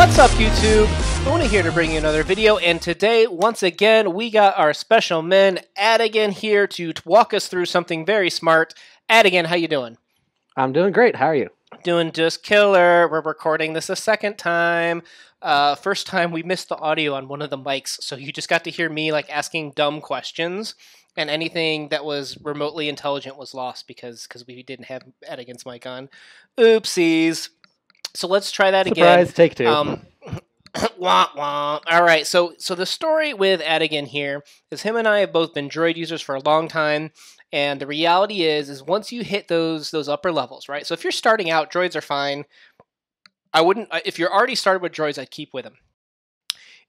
What's up, YouTube? Una here to bring you another video, and today, once again, we got our special man, Adegan, here to walk us through something very smart. Adegan, how you doing? I'm doing great. How are you? Doing just killer. We're recording this a second time. First time we missed the audio on one of the mics, so you just got to hear me like asking dumb questions, and anything that was remotely intelligent was lost because we didn't have Adegan's mic on. Oopsies. So let's try that again. Surprise, take two. Wah, wah. All right, so the story with Adegan here is him and I have both been droid users for a long time, and the reality is once you hit those upper levels, right? So if you're starting out, droids are fine. I wouldn't, if you're already started with droids, I'd keep with them.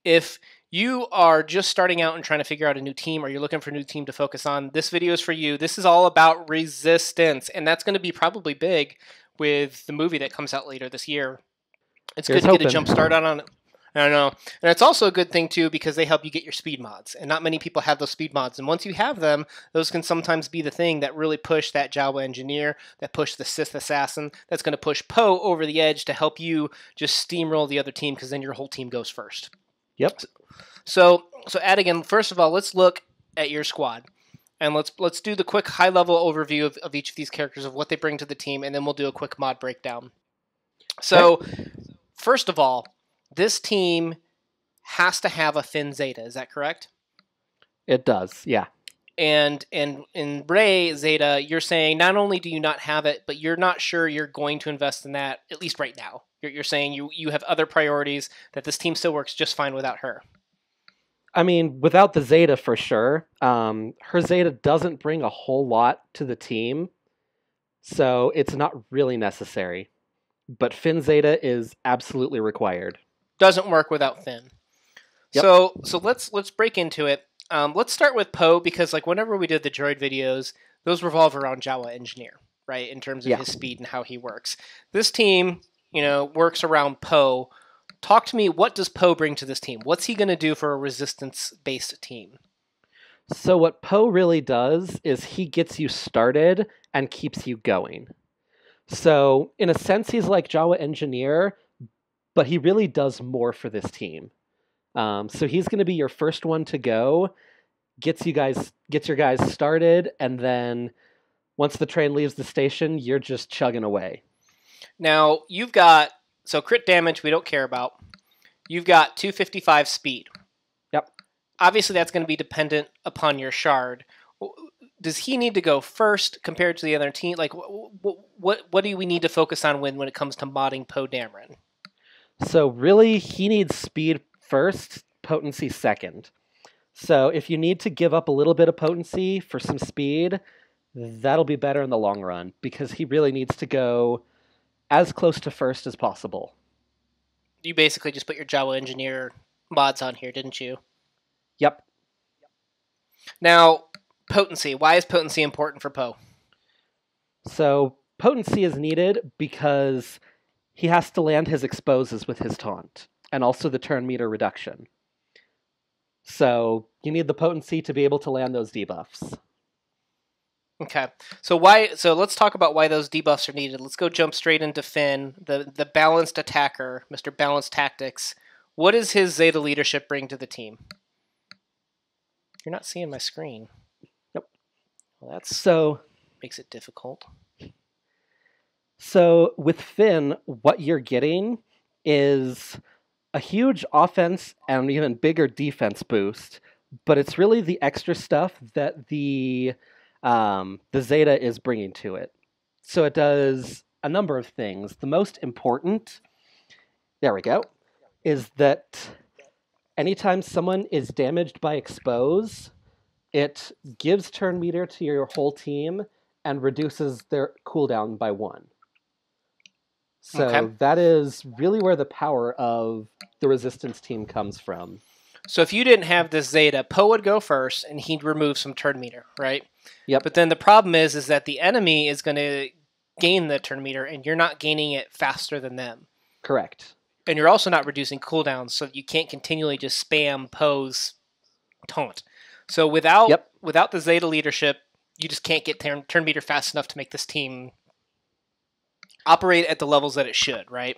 If you are just starting out and trying to figure out a new team, or you're looking for a new team to focus on, this video is for you. This is all about resistance, and that's going to be probably big with the movie that comes out later this year. It's good to get a jump start on it. I don't know. And it's also a good thing, too, because they help you get your speed mods. And not many people have those speed mods. And once you have them, those can sometimes be the thing that really push that Jawa engineer, that push the Sith assassin, that's going to push Poe over the edge to help you just steamroll the other team, because then your whole team goes first. Yep. So Adegan, first of all, let's look at your squad. And let's do the quick high-level overview of each of these characters, of what they bring to the team, and then we'll do a quick mod breakdown. So, first of all, this team has to have a Finn Zeta. Is that correct? It does, yeah. And in Rey Zeta, you're saying not only do you not have it, but you're not sure you're going to invest in that, at least right now. You're saying you have other priorities, that this team still works just fine without her. I mean, without the Zeta for sure. Her Zeta doesn't bring a whole lot to the team, so it's not really necessary. But Finn Zeta is absolutely required. Doesn't work without Finn. Yep. So let's break into it. Let's start with Poe, because like whenever we did the droid videos, those revolve around Jawa engineer, right? In terms of his speed and how he works. This team, works around Poe. Talk to me, what does Poe bring to this team? What's he going to do for a resistance-based team? So what Poe really does is he gets you started and keeps you going. So in a sense, he's like Jawa engineer, but he really does more for this team. So he's going to be your first one to go, gets your guys started, and then once the train leaves the station, you're just chugging away. Now, you've got, so crit damage we don't care about. You've got 255 speed. Yep. Obviously, that's going to be dependent upon your shard. Does he need to go first compared to the other team? Like, what do we need to focus on when it comes to modding Poe Dameron? So really, he needs speed first, potency second. So if you need to give up a little bit of potency for some speed, that'll be better in the long run, because he really needs to go as close to first as possible. You basically just put your Jawa engineer mods on here, didn't you? Yep. Now, potency. Why is potency important for Poe? So potency is needed because he has to land his exposes with his taunt, and also the turn meter reduction. So you need the potency to be able to land those debuffs. Okay, so let's talk about why those debuffs are needed. Let's go jump straight into Finn, the balanced attacker, Mr. Balanced Tactics. What does his Zeta leadership bring to the team? You're not seeing my screen. Nope. Well, makes it difficult. So with Finn, what you're getting is a huge offense and even bigger defense boost, but it's really the extra stuff that the Zeta is bringing to it. So it does a number of things. The most important, there we go, is that anytime someone is damaged by expose, it gives turn meter to your whole team and reduces their cooldown by 1. So that is really where the power of the resistance team comes from. So if you didn't have this Zeta, Poe would go first, and he'd remove some turn meter, right? Yep. But then the problem is that the enemy is going to gain the turn meter, and you're not gaining it faster than them. Correct. And you're also not reducing cooldowns, so you can't continually just spam Poe's taunt. So without the Zeta leadership, you just can't get turn meter fast enough to make this team operate at the levels that it should, right?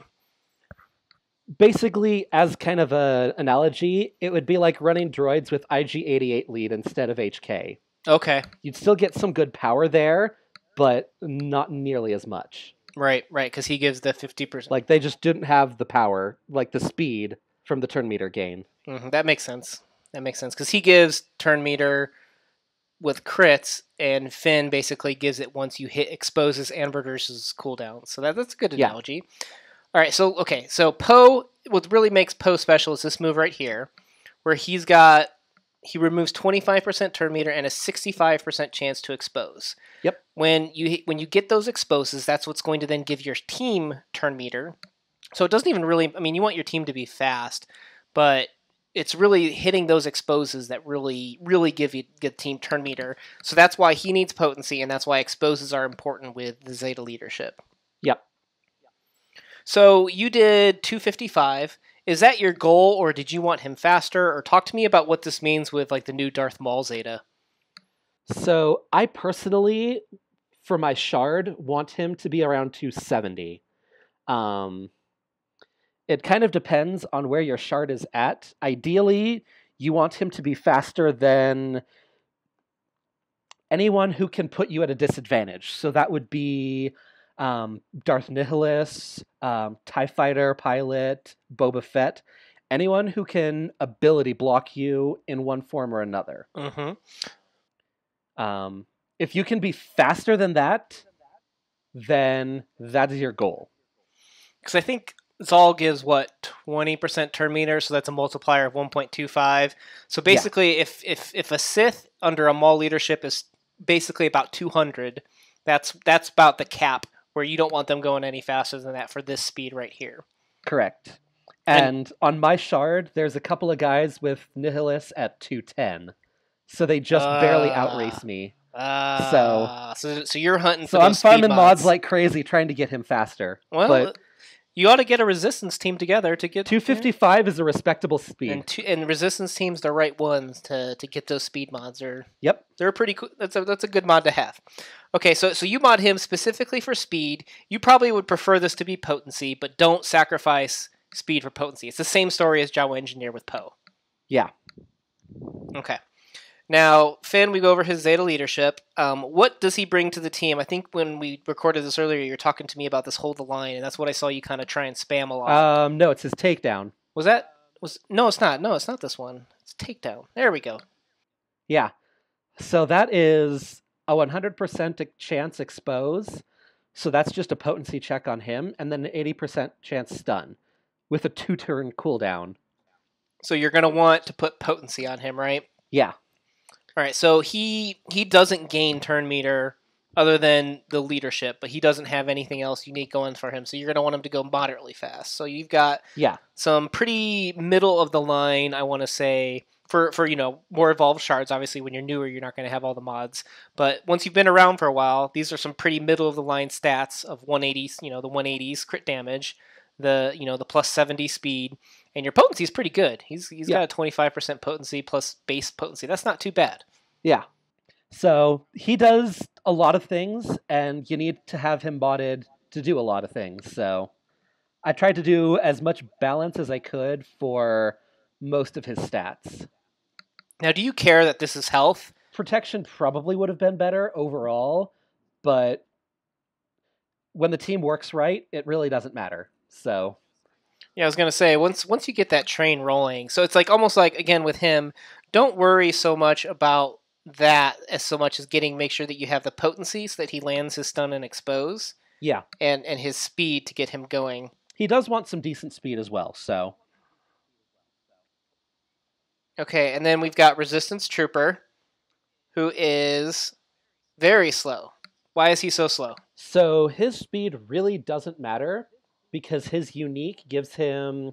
Basically, as kind of an analogy, it would be like running droids with IG-88 lead instead of HK. Okay. You'd still get some good power there, but not nearly as much. Right, because he gives the 50%. Like, they just didn't have the power, like the speed from the turn meter gain. That makes sense. Because he gives turn meter with crits, and Finn basically gives it once you hit exposes and reverses cooldown. So that's a good analogy. All right, so Poe, what really makes Poe special is this move right here, where he removes 25% turn meter and a 65% chance to expose. Yep. When you get those exposes, that's what's going to then give your team turn meter. So it doesn't even really, I mean, you want your team to be fast, but it's really hitting those exposes that really give team turn meter. So that's why he needs potency, and that's why exposes are important with the Zeta leadership. Yep. So you did 255. Is that your goal, or did you want him faster? Or talk to me about what this means with like the new Darth Maul Zeta. So I personally, for my shard, want him to be around 270. It kind of depends on where your shard is at. Ideally, you want him to be faster than anyone who can put you at a disadvantage. So that would be Darth Nihilus, TIE Fighter pilot, Boba Fett, anyone who can ability block you in one form or another. If you can be faster than that, then that is your goal. Because I think Zal gives, 20% turn meter, so that's a multiplier of 1.25. So basically, if a Sith under a Maul leadership is basically about 200, that's about the cap, where you don't want them going any faster than that for this speed right here. Correct. And on my shard, there's a couple of guys with Nihilus at 210. So they just barely outrace me. So you're hunting for those I'm farming mods like crazy trying to get him faster. Well, but you ought to get a resistance team together to get 255 is a respectable speed. And resistance teams the right ones to get those speed mods. Yep. They're pretty cool. That's a good mod to have. Okay, so you mod him specifically for speed. You probably would prefer this to be potency, but don't sacrifice speed for potency. It's the same story as Jawa Engineer with Poe. Yeah. Okay. Now, Finn, we go over his Zeta leadership. What does he bring to the team? I think when we recorded this earlier, you were talking to me about this hold the line, and that's what I saw you kind of try and spam a lot. No, it's his takedown. No, it's not. No, it's not this one. It's takedown. There we go. Yeah. So that is a 100% chance expose. So that's just a potency check on him, and then an 80% chance stun with a 2-turn cooldown. So you're going to want to put potency on him, right? Yeah. All right, so he doesn't gain turn meter other than the leadership, but he doesn't have anything else unique going for him, so you're going to want him to go moderately fast. So you've got some pretty middle of the line, I want to say, for more evolved shards. Obviously, when you're newer, you're not going to have all the mods, but once you've been around for a while, these are some pretty middle of the line stats of 180s, the 180s crit damage, the plus 70 speed, and your potency is pretty good. He's got a 25% potency plus base potency. That's not too bad. Yeah. So he does a lot of things, and you need to have him modded to do a lot of things. So I tried to do as much balance as I could for most of his stats. Now, do you care that this is health? Protection probably would have been better overall, but when the team works right, it really doesn't matter. So yeah, I was gonna say once you get that train rolling, so it's like almost like again with him, don't worry so much about that as so much as make sure that you have the potency so that he lands his stun and expose. Yeah, and his speed to get him going. He does want some decent speed as well. So okay, and then we've got Resistance Trooper, who is very slow. Why is he so slow? So his speed really doesn't matter, because his unique gives him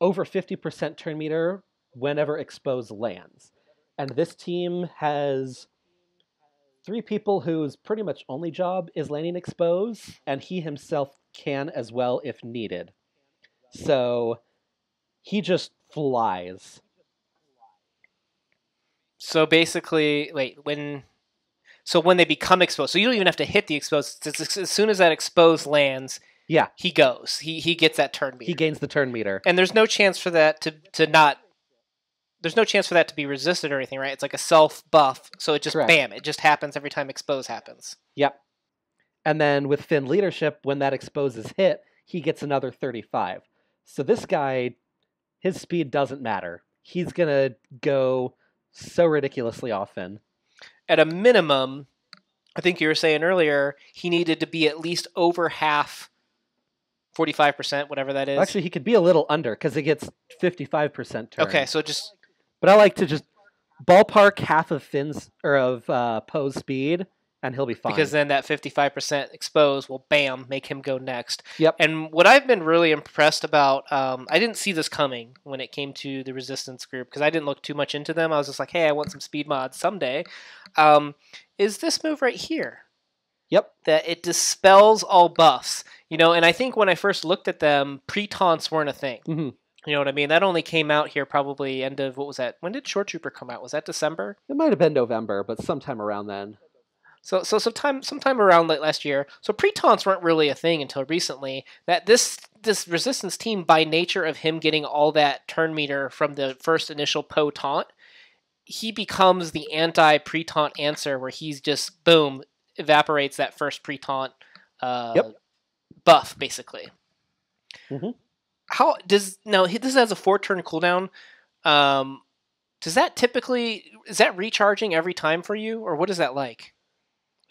over 50% turn meter whenever expose lands. And this team has 3 people whose pretty much only job is landing expose, and he himself can as well if needed. So he just flies. So basically, when they become exposed, so you don't even have to hit the expose. As soon as that expose lands, Yeah, he goes. He gets that turn meter. he gains the turn meter. And there's no chance for that to not. There's no chance for that to be resisted or anything, right? It's like a self buff, so it just Correct. bam, it just happens every time expose happens. Yep. And then with Finn leadership, when that expose is hit, he gets another 35. So this guy, his speed doesn't matter. He's gonna go so ridiculously often. At a minimum, I think you were saying earlier, he needed to be at least over half, 45%, whatever that is. Actually, he could be a little under because it gets 55% turn. Okay, so just. But I like to just ballpark half of Finn's or of Poe's speed, and he'll be fine. Because then that 55% expose will, bam, make him go next. Yep. And what I've been really impressed about, I didn't see this coming when it came to the Resistance group, because I didn't look too much into them. I was just like, hey, I want some speed mods someday. Is this move right here. Yep. That it dispels all buffs. And I think when I first looked at them, pre-taunts weren't a thing. Mm-hmm. You know what I mean? That only came out here probably end of, what was that? When did Short Trooper come out? Was that December? It might have been November, but sometime around then. So sometime around late last year. So pre-taunts weren't really a thing until recently. That this Resistance team, by nature of him getting all that turn meter from the first initial Poe taunt, he becomes the anti-pre-taunt answer, where he's just, boom, evaporates that first pre-taunt buff, basically. Mm-hmm. How does this has a 4-turn cooldown? Does that is that recharging every time for you, or what is that like?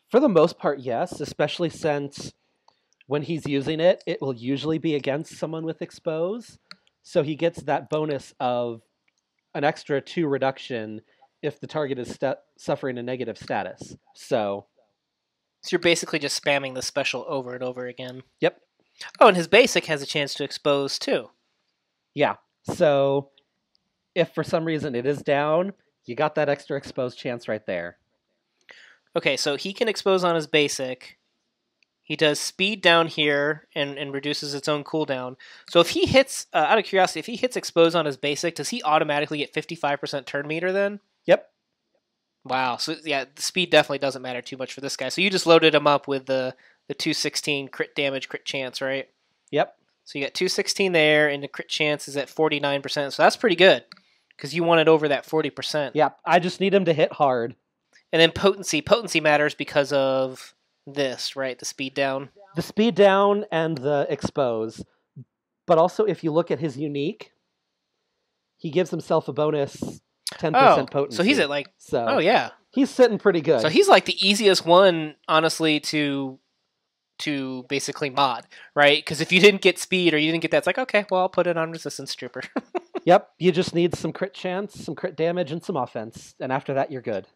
For the most part, yes, especially since when he's using it, it will usually be against someone with expose. So he gets that bonus of an extra 2 reduction if the target is suffering a negative status. So you're basically just spamming the special over and over again. Yep. Oh, and his basic has a chance to expose too. Yeah. So if for some reason it is down, you got that extra expose chance right there. Okay, so he can expose on his basic. He does speed down here and reduces its own cooldown. So if he hits, out of curiosity, if he hits expose on his basic, does he automatically get 55% turn meter then? Yep. Wow. So yeah, the speed definitely doesn't matter too much for this guy. So you just loaded him up with the 216 crit damage, crit chance, right? Yep. So you got 216 there, and the crit chance is at 49%. So that's pretty good, because you want it over that 40%. Yep. I just need him to hit hard. And then potency. Potency matters because of this, right? The speed down. The speed down and the expose. But also, if you look at his unique, he gives himself a bonus 10% potency. So he's at like... So oh, yeah. He's sitting pretty good. So he's like the easiest one, honestly, to basically mod, right? Because if you didn't get speed or you didn't get that, it's like, okay, well, I'll put it on Resistance Trooper. Yep. You just need some crit chance, some crit damage, and some offense. And after that, you're good.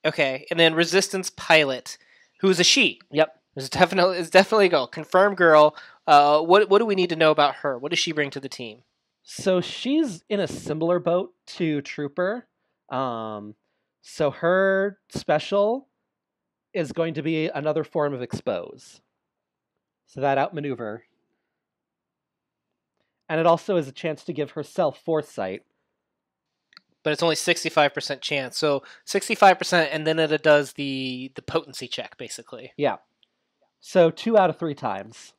Okay, and then Resistance Pilot, who is a she. Yep. It's definitely a girl. Confirmed girl. What do we need to know about her? What does she bring to the team? So she's in a similar boat to Trooper. So her special is going to be another form of expose. So that outmaneuver. And it also is a chance to give herself foresight. But it's only 65% chance. So 65%, and then it does the potency check, basically. Yeah. So 2 out of 3 times,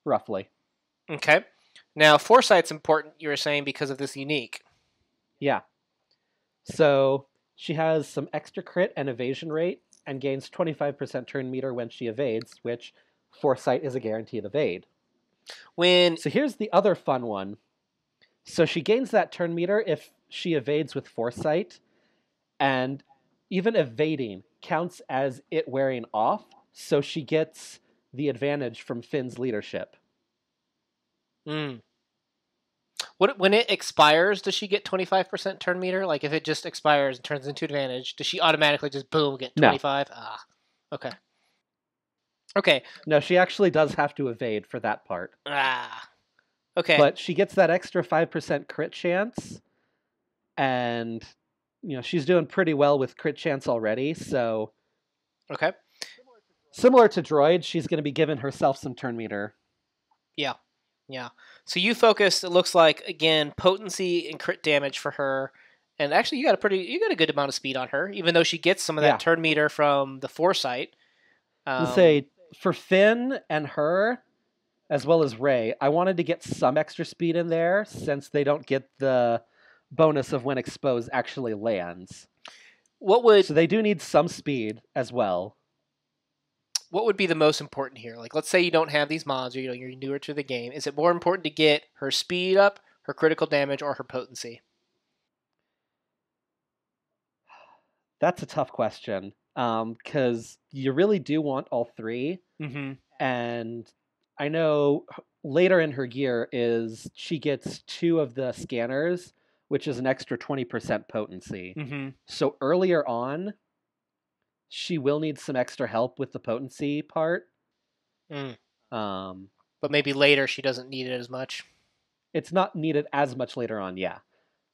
roughly. Okay. Now, foresight's important, you were saying, because of this unique. Yeah. So she has some extra crit and evasion rate, and gains 25% turn meter when she evades, which foresight is a guaranteed evade. So here's the other fun one. So she gains that turn meter if she evades with foresight, and even evading counts as it wearing off, so she gets the advantage from Finn's leadership. When it expires, does she get 25% turn meter? Like if it just expires and turns into advantage, does she automatically just boom get 25? No. Ah, okay. Okay. No, she actually does have to evade for that part. Ah, okay. But she gets that extra 5% crit chance, and she's doing pretty well with crit chance already. So, okay. Similar to Droid, she's going to be giving herself some turn meter. Yeah. Yeah. So you focused, it looks like, again, potency and crit damage for her. And actually you got a good amount of speed on her, even though she gets some of that turn meter from the foresight. Let's say for Finn and her, as well as Rey, I wanted to get some extra speed in there since they don't get the bonus of when exposed actually lands. What would So they do need some speed as well. what would be the most important here? Like, let's say you don't have these mods, or you're newer to the game. Is it more important to get her speed up, her critical damage, or her potency? That's a tough question because you really do want all three. Mm-hmm. And I know later in her gear is she gets 2 of the scanners, which is an extra 20% potency. Mm-hmm. So earlier on, she will need some extra help with the potency part. Mm. Um, But maybe later she doesn't need it as much. it's not needed as much later on, yeah.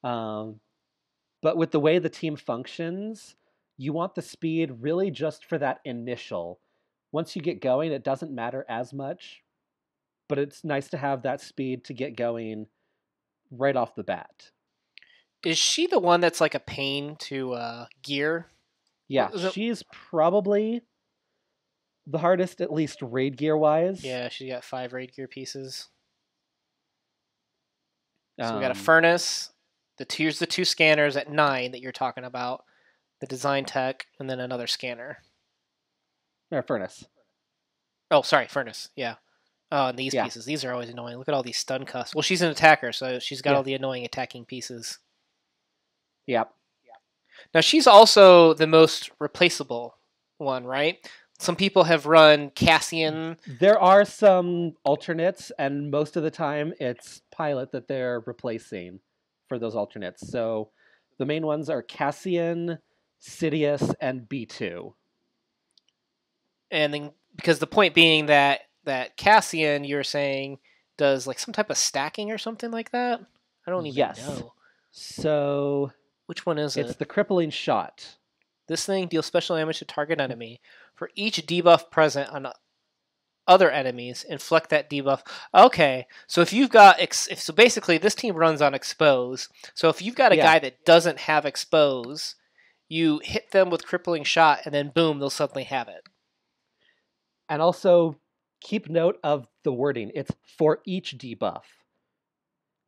But with the way the team functions, you want the speed really just for that initial. Once you get going, it doesn't matter as much, but it's nice to have that speed to get going right off the bat. Is she the one that's like a pain to gear? Yeah, she's probably the hardest, at least raid gear wise. Yeah, she's got 5 raid gear pieces. So we got a furnace. Here's the 2 scanners at 9 that you're talking about. The design tech, and then another scanner. Or furnace. Oh, sorry, furnace. Yeah. Oh, and these Yeah. pieces. These are always annoying. Look at all these stun cuffs. Well, she's an attacker, so she's got all the annoying attacking pieces. Yep. Now, she's also the most replaceable one, right? Some people have run Cassian. There are some alternates, and most of the time it's Pilot that they're replacing for those alternates. So the main ones are Cassian, Sidious, and B2. And then, because the point being that Cassian, you're saying, does like some type of stacking or something like that? I don't even know. So which one is it? It's the crippling shot. This thing deals special damage to target enemy. For each debuff present on other enemies, inflict that debuff. Okay, so if you've got so basically this team runs on expose. So if you've got a guy that doesn't have expose, you hit them with crippling shot, and then boom, they'll suddenly have it. And also keep note of the wording. It's for each debuff.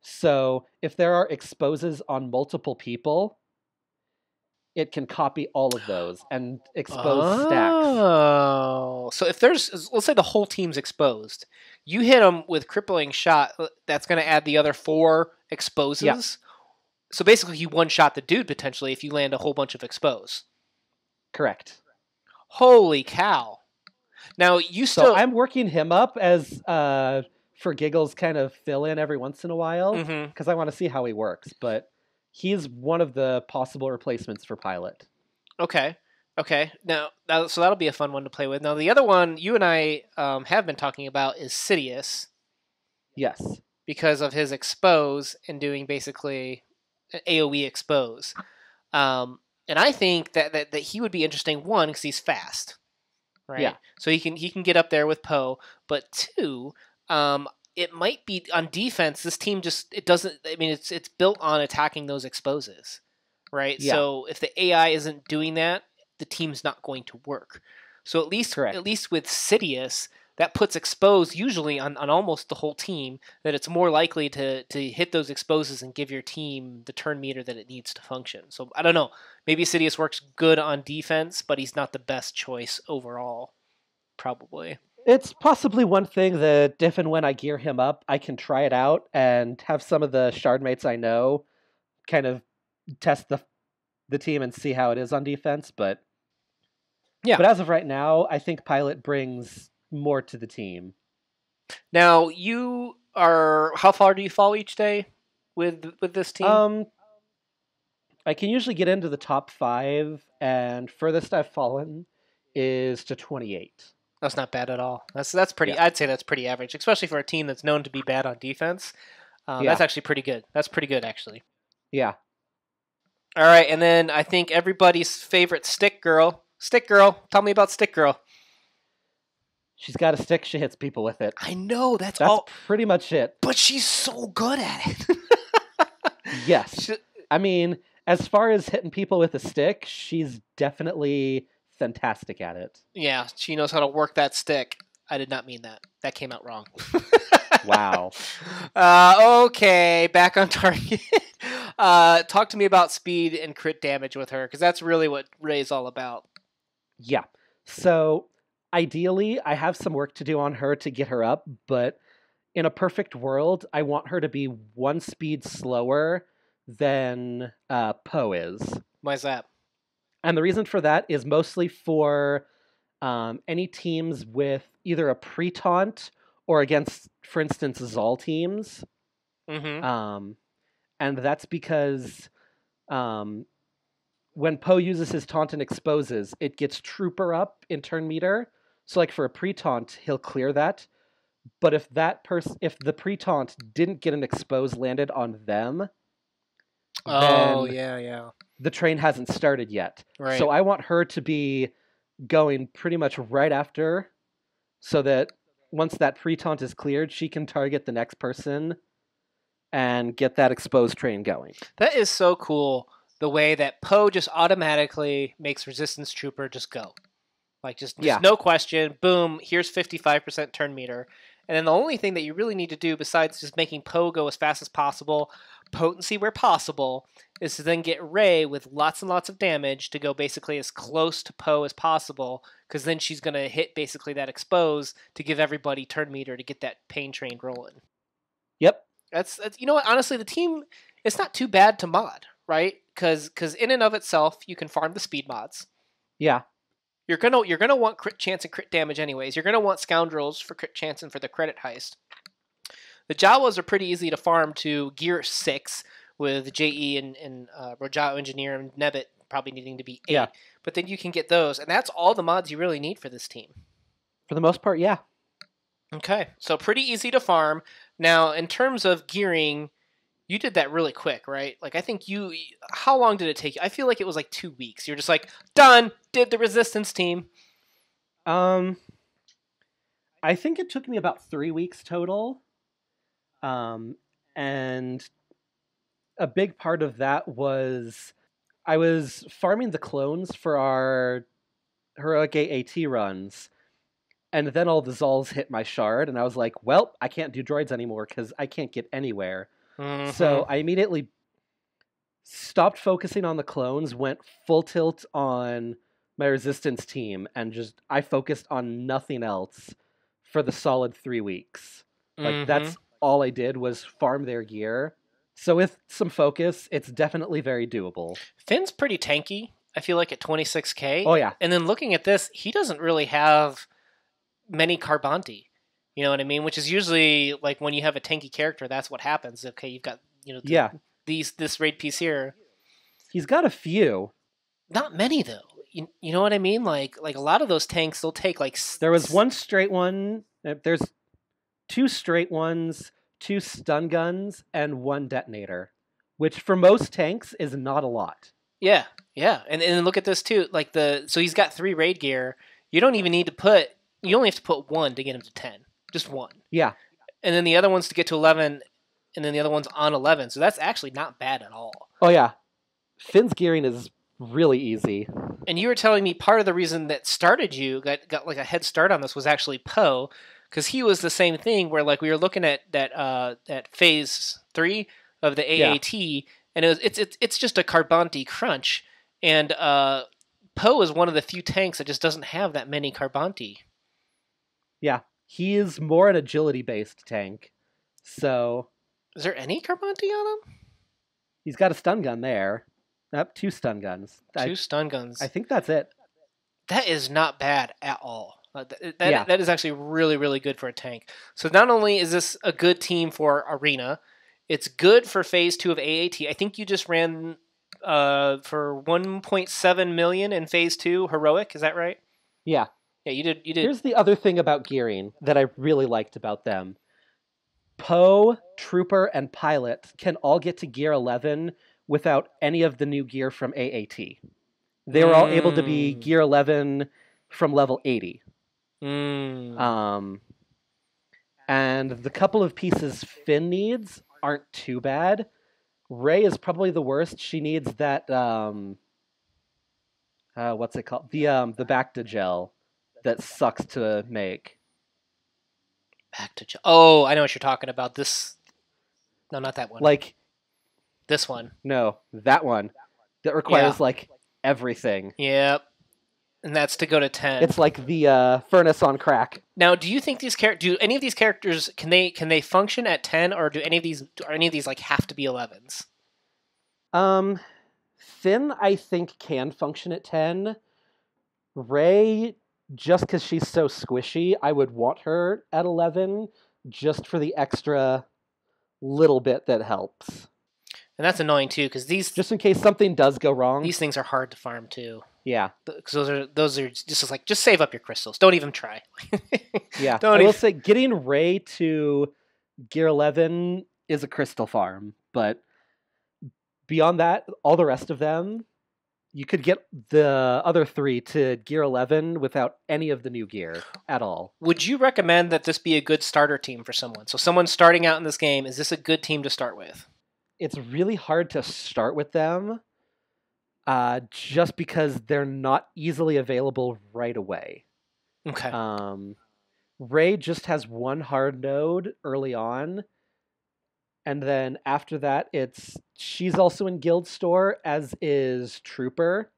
So if there are exposes on multiple people, it can copy all of those and expose stacks. Oh, so if there's, let's say the whole team's exposed, you hit them with crippling shot, that's going to add the other 4 exposes. Yep. So basically you one-shot the dude potentially if you land a whole bunch of expose. Correct. Holy cow. Now you still... So I'm working him up as for giggles kind of fill in every once in a while because I want to see how he works, but he's one of the possible replacements for Pilot. Okay. Now, so that'll be a fun one to play with. Now, the other one you and I have been talking about is Sidious. Yes. Because of his expose and doing basically an AoE expose. And I think that he would be interesting, 1, because he's fast. Right? Yeah. So he can get up there with Poe. But 2, it might be on defense. This team it's built on attacking those exposes, right? Yeah. So if the AI isn't doing that, the team's not going to work. So at least with Sidious, that puts expose usually on almost the whole team, that it's more likely to hit those exposes and give your team the turn meter that it needs to function. So I don't know. Maybe Sidious works good on defense, but he's not the best choice overall, probably. It's possibly one thing that if and when I gear him up, I can try it out and have some of the shard mates I know kind of test the team and see how it is on defense. But but as of right now, I think Pilot brings more to the team. Now, how far do you fall each day with this team? I can usually get into the top 5, and furthest I've fallen is to 28. That's not bad at all. That's pretty. Yeah. I'd say that's pretty average, especially for a team that's known to be bad on defense. That's actually pretty good. That's pretty good, actually. Yeah. All right, and then I think everybody's favorite Stick Girl. Stick Girl, tell me about Stick Girl. She's got a stick. She hits people with it. I know that's pretty much it. But she's so good at it. Yes. I mean, as far as hitting people with a stick, she's definitely fantastic at it. Yeah, she knows how to work that stick. I did not mean that. That came out wrong. Wow. Okay, back on target. Talk to me about speed and crit damage with her, because that's really what Ray's all about. Yeah. So ideally, I have some work to do on her to get her up, but in a perfect world, I want her to be 1 speed slower than Poe is. Why's that? And the reason for that is mostly for any teams with either a pre-taunt or against, for instance, Zal teams. Mm-hmm. And that's because when Poe uses his taunt and exposes, it gets Trooper up in turn meter. So like for a pre-taunt, he'll clear that. But if the pre-taunt didn't get an expose landed on them, Oh, then yeah. the train hasn't started yet. Right. So I want her to be going pretty much right after, so that once that pre-taunt is cleared, she can target the next person and get that exposed train going. That is so cool, the way that Poe just automatically makes Resistance Trooper just go. Like, just no question, boom, here's 55% turn meter. And then the only thing that you really need to do, besides just making Poe go as fast as possible, potency where possible, is to then get Rey with lots and lots of damage to go basically as close to Poe as possible, because then she's going to hit basically that expose to give everybody turn meter to get that pain train rolling. Yep. That's you know what, honestly, the team, it's not too bad to mod, right? Because in and of itself, you can farm the speed mods. Yeah. You're gonna want crit chance and crit damage anyways. You're gonna want scoundrels for crit chance and for the credit heist. The Jawas are pretty easy to farm to gear 6 with JE and Rojao Engineer and Nebbit probably needing to be 8. Yeah. But then you can get those, and that's all the mods you really need for this team. For the most part, yeah. Okay, so pretty easy to farm. Now, in terms of gearing, you did that really quick, right? Like, I think how long did it take you? I feel like it was like 2 weeks. You're just like, done, did the Resistance team. I think it took me about 3 weeks total. And a big part of that was I was farming the clones for our Heroic AAT runs, and then all the Zals hit my shard, and I was like, well, I can't do droids anymore because I can't get anywhere. Mm-hmm. So I immediately stopped focusing on the clones, went full tilt on my Resistance team, and I focused on nothing else for the solid 3 weeks. Like, that's all I did was farm their gear. So with some focus, it's definitely very doable. Finn's pretty tanky, I feel like, at 26k. Oh, yeah. And then looking at this, he doesn't really have many Carbanti. You know what I mean? Which is usually, like, when you have a tanky character, that's what happens. Okay, you've got, this raid piece here. He's got a few. Not many, though. You know what I mean? Like a lot of those tanks, they'll take, like... There was one straight one. There's 2 straight ones, 2 stun guns, and 1 detonator, which for most tanks is not a lot. Yeah. And look at this, too. Like, so he's got 3 raid gear. You don't even need to put... You only have to put 1 to get him to 10. Just 1. Yeah. And then the other one's to get to 11, and then the other one's on 11. So that's actually not bad at all. Oh, yeah. Finn's gearing is really easy. And you were telling me part of the reason that started you, got like a head start on this, was actually Poe, because he was the same thing where, like, we were looking at phase 3 of the AAT, and it's just a Carbanti crunch, and Poe is one of the few tanks that just doesn't have that many Carbanti. Yeah, he is more an agility-based tank, so... Is there any Carbanti on him? He's got a stun gun there. 2 stun guns. 2 stun guns. I think that's it. That is not bad at all. That is actually really, really good for a tank. So not only is this a good team for Arena, it's good for Phase 2 of AAT. I think you just ran for 1.7 million in Phase 2 Heroic. Is that right? Yeah. Yeah, you did. Here's the other thing about gearing that I really liked about them. Poe, Trooper, and Pilot can all get to gear 11 without any of the new gear from AAT. They were all able to be gear 11 from level 80. And the couple of pieces Finn needs aren't too bad. Rey is probably the worst. She needs that What's it called? The Bacta gel that sucks to make. Back to oh, I know what you're talking about. This no, not that one. Like, This one. no, that one that Yeah. requires like everything. Yep. And that's to go to 10. It's like the furnace on crack. Now, do you think these do any of these characters can they function at 10, or do any of these like have to be 11s? Um, Finn, I think, can function at 10. Ray, just because she's so squishy, I would want her at 11, just for the extra little bit that helps. And that's annoying too, because Just in case something does go wrong. these things are hard to farm too. Yeah. Because those are just like, just save up your crystals. Don't even try. Yeah. Don't I will even... say getting Ray to gear 11 is a crystal farm, but beyond that, all the rest of them, you could get the other 3 to gear 11 without any of the new gear at all. Would you recommend that this be a good starter team for someone? So someone starting out in this game, is this a good team to start with? It's really hard to start with them, just because they're not easily available right away. Okay. Ray just has one hard node early on, and then after that, she's also in Guild Store, as is Trooper.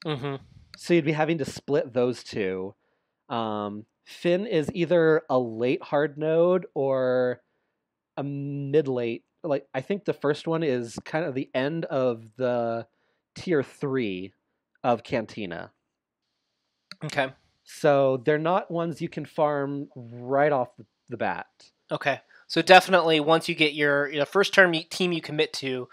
Mm-hmm. So you'd be having to split those two. Finn is either a late hard node or a mid-late. Like, I think the first one is kind of the end of the tier 3 of Cantina. Okay. So they're not ones you can farm right off the bat. Okay. So definitely, once you get your first team you commit to,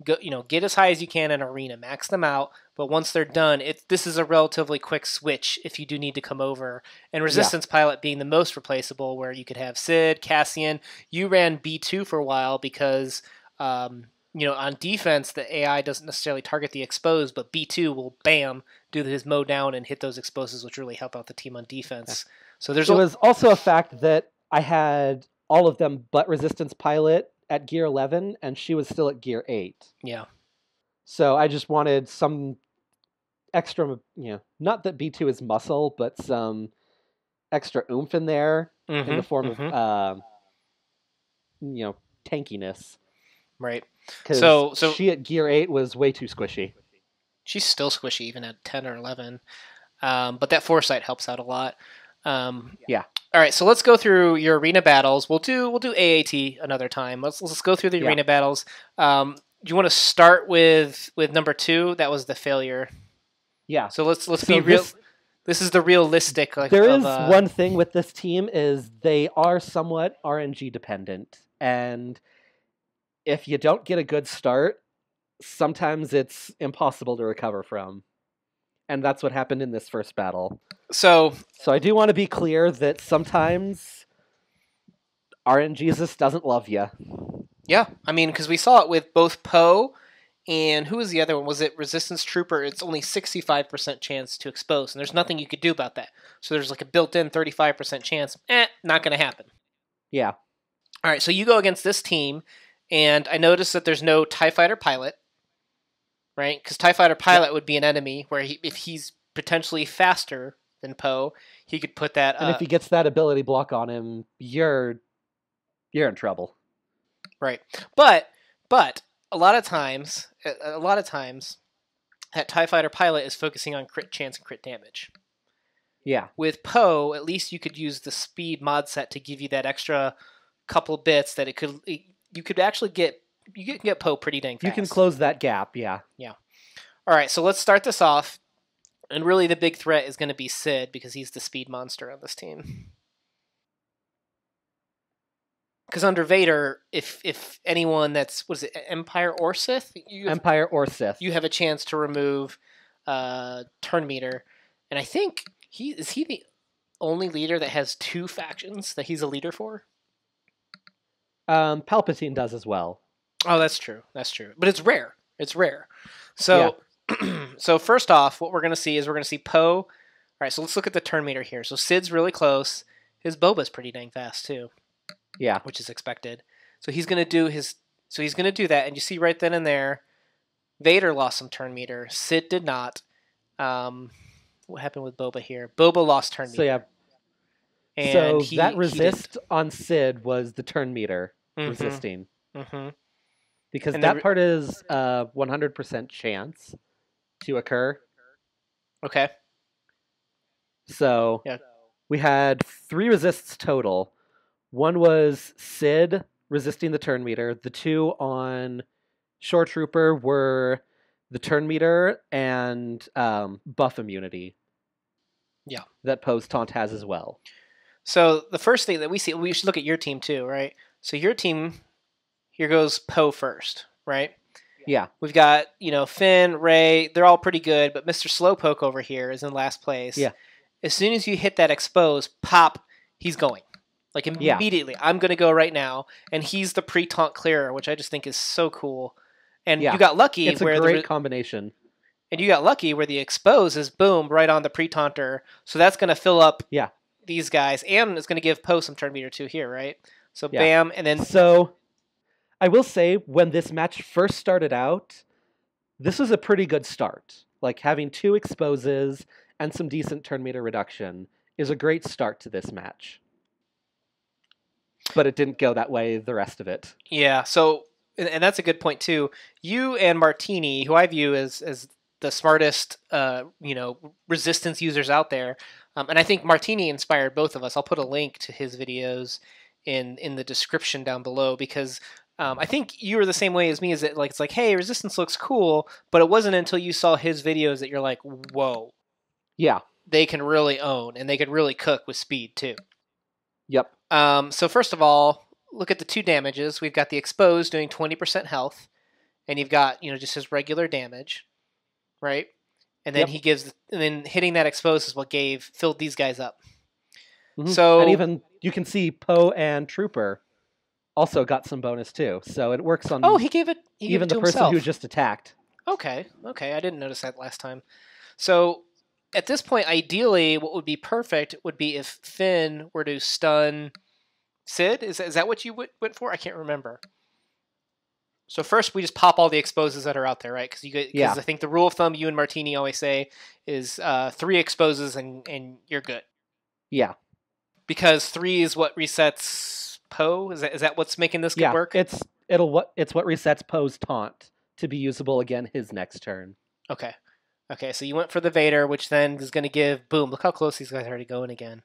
go, get as high as you can in arena, max them out. But once they're done, this is a relatively quick switch if you do need to come over. And Resistance Pilot being the most replaceable, where you could have Sid, Cassian. You ran B2 for a while because, on defense, the AI doesn't necessarily target the exposed, but B2 will, bam, do his mow down and hit those exposes, which really help out the team on defense. So it was also a fact that I had all of them but Resistance Pilot at gear 11, and she was still at gear 8. Yeah. So I just wanted some extra, not that B2 is muscle, but some extra oomph in there in the form of, tankiness. Right. Because she at gear 8 was way too squishy. She's still squishy even at 10 or 11. But that foresight helps out a lot. Yeah. All right, so let's go through your arena battles. We'll do AAT another time. Let's go through the arena battles. Do you want to start with number 2? That was the failure. Yeah. So let's be real. This is the realistic. There is one thing with this team is they are somewhat RNG dependent, and if you don't get a good start, sometimes it's impossible to recover from. And that's what happened in this first battle. So I do want to be clear that sometimes RNG just doesn't love you. Yeah, I mean, because we saw it with both Poe and who was the other one? Was it Resistance Trooper? It's only 65% chance to expose, and there's nothing you could do about that. So there's like a built-in 35% chance. Not going to happen. Yeah. All right, so you go against this team, and I noticed that there's no TIE Fighter pilot. Right, because TIE Fighter pilot would be an enemy where if he's potentially faster than Poe, he could put that. And if he gets that ability block on him, you're in trouble. Right, but a lot of times, that TIE Fighter pilot is focusing on crit chance and crit damage. Yeah. With Poe, at least you could use the speed mod set to give you that extra couple bits that you could actually get. You can get Poe pretty dang fast. You can close that gap, yeah. Yeah. All right, so let's start this off. And really the big threat is going to be Sid, because he's the speed monster on this team. Because under Vader, if anyone that's, what is it, Empire or Sith? Empire or Sith. You have a chance to remove turn meter. And I think, is he the only leader that has 2 factions that he's a leader for? Palpatine does as well. Oh, that's true. But it's rare. So, so first off, what we're going to see Poe. All right, so let's look at the turn meter here. So Sid's really close. His Boba's pretty dang fast too. Yeah, which is expected. So he's going to do that, and you see right then and there, Vader lost some turn meter. Sid did not. What happened with Boba here? Boba lost turn So yeah, meter. And so that he didn't. resist on Sid was the turn meter Mm-hmm. resisting. Mm-hmm. Because And that part is 100% chance to occur. okay. So Yeah. we had 3 resists total. One was Sid resisting the turn meter. The 2 on Shore Trooper were the turn meter and buff immunity. Yeah. That Poe's taunt has as well. So the first thing that we see, we should look at your team too, right? So your team, here goes Poe first, right? Yeah. We've got, Finn, Ray, they're all pretty good, but Mr. Slowpoke over here is in last place. Yeah. As soon as you hit that expose, pop, he's going. Like Yeah. immediately. I'm going to go right now. And he's the pre-taunt clearer, which I just think is so cool. And Yeah. you got lucky It's a where great combination. And you got lucky where the expose is boom right on the pre-taunter. So that's going to fill up Yeah. these guys, and it's going to give Poe some turn meter too here, right? So Yeah. bam, and then So I will say when this match first started out, this was a pretty good start. Like having 2 exposes and some decent turn meter reduction is a great start to this match. But it didn't go that way the rest of it. yeah. So and that's a good point too. You and Martini, who I view as the smartest, resistance users out there, and I think Martini inspired both of us. I'll put a link to his videos in the description down below because I think you were the same way as me. Is that it's like, hey, resistance looks cool, but it wasn't until you saw his videos that you're like, whoa, Yeah. they can really own and they can really cook with speed too. Yep. So first of all, look at the 2 damages. We've got the exposed doing 20% health, and you've got just his regular damage, right? And then and then hitting that exposed is what filled these guys up. Mm-hmm. So and even you can see Poe and Trooper also got some bonus too. So it works on he gave it even to the person himself. who just attacked. Okay, I didn't notice that last time. So at this point, ideally, what would be perfect would be if Finn were to stun Sid. Is that what you went for? I can't remember. So first, we just pop all the exposes that are out there, right? Because I think the rule of thumb you and Martini always say is 3 exposes and you're good. Yeah. Because 3 is what resets Poe. Is that what's making this good work? It's what resets Poe's taunt to be usable again his next turn. Okay. So you went for the Vader, which then is going to give boom. Look how close these guys are already going again.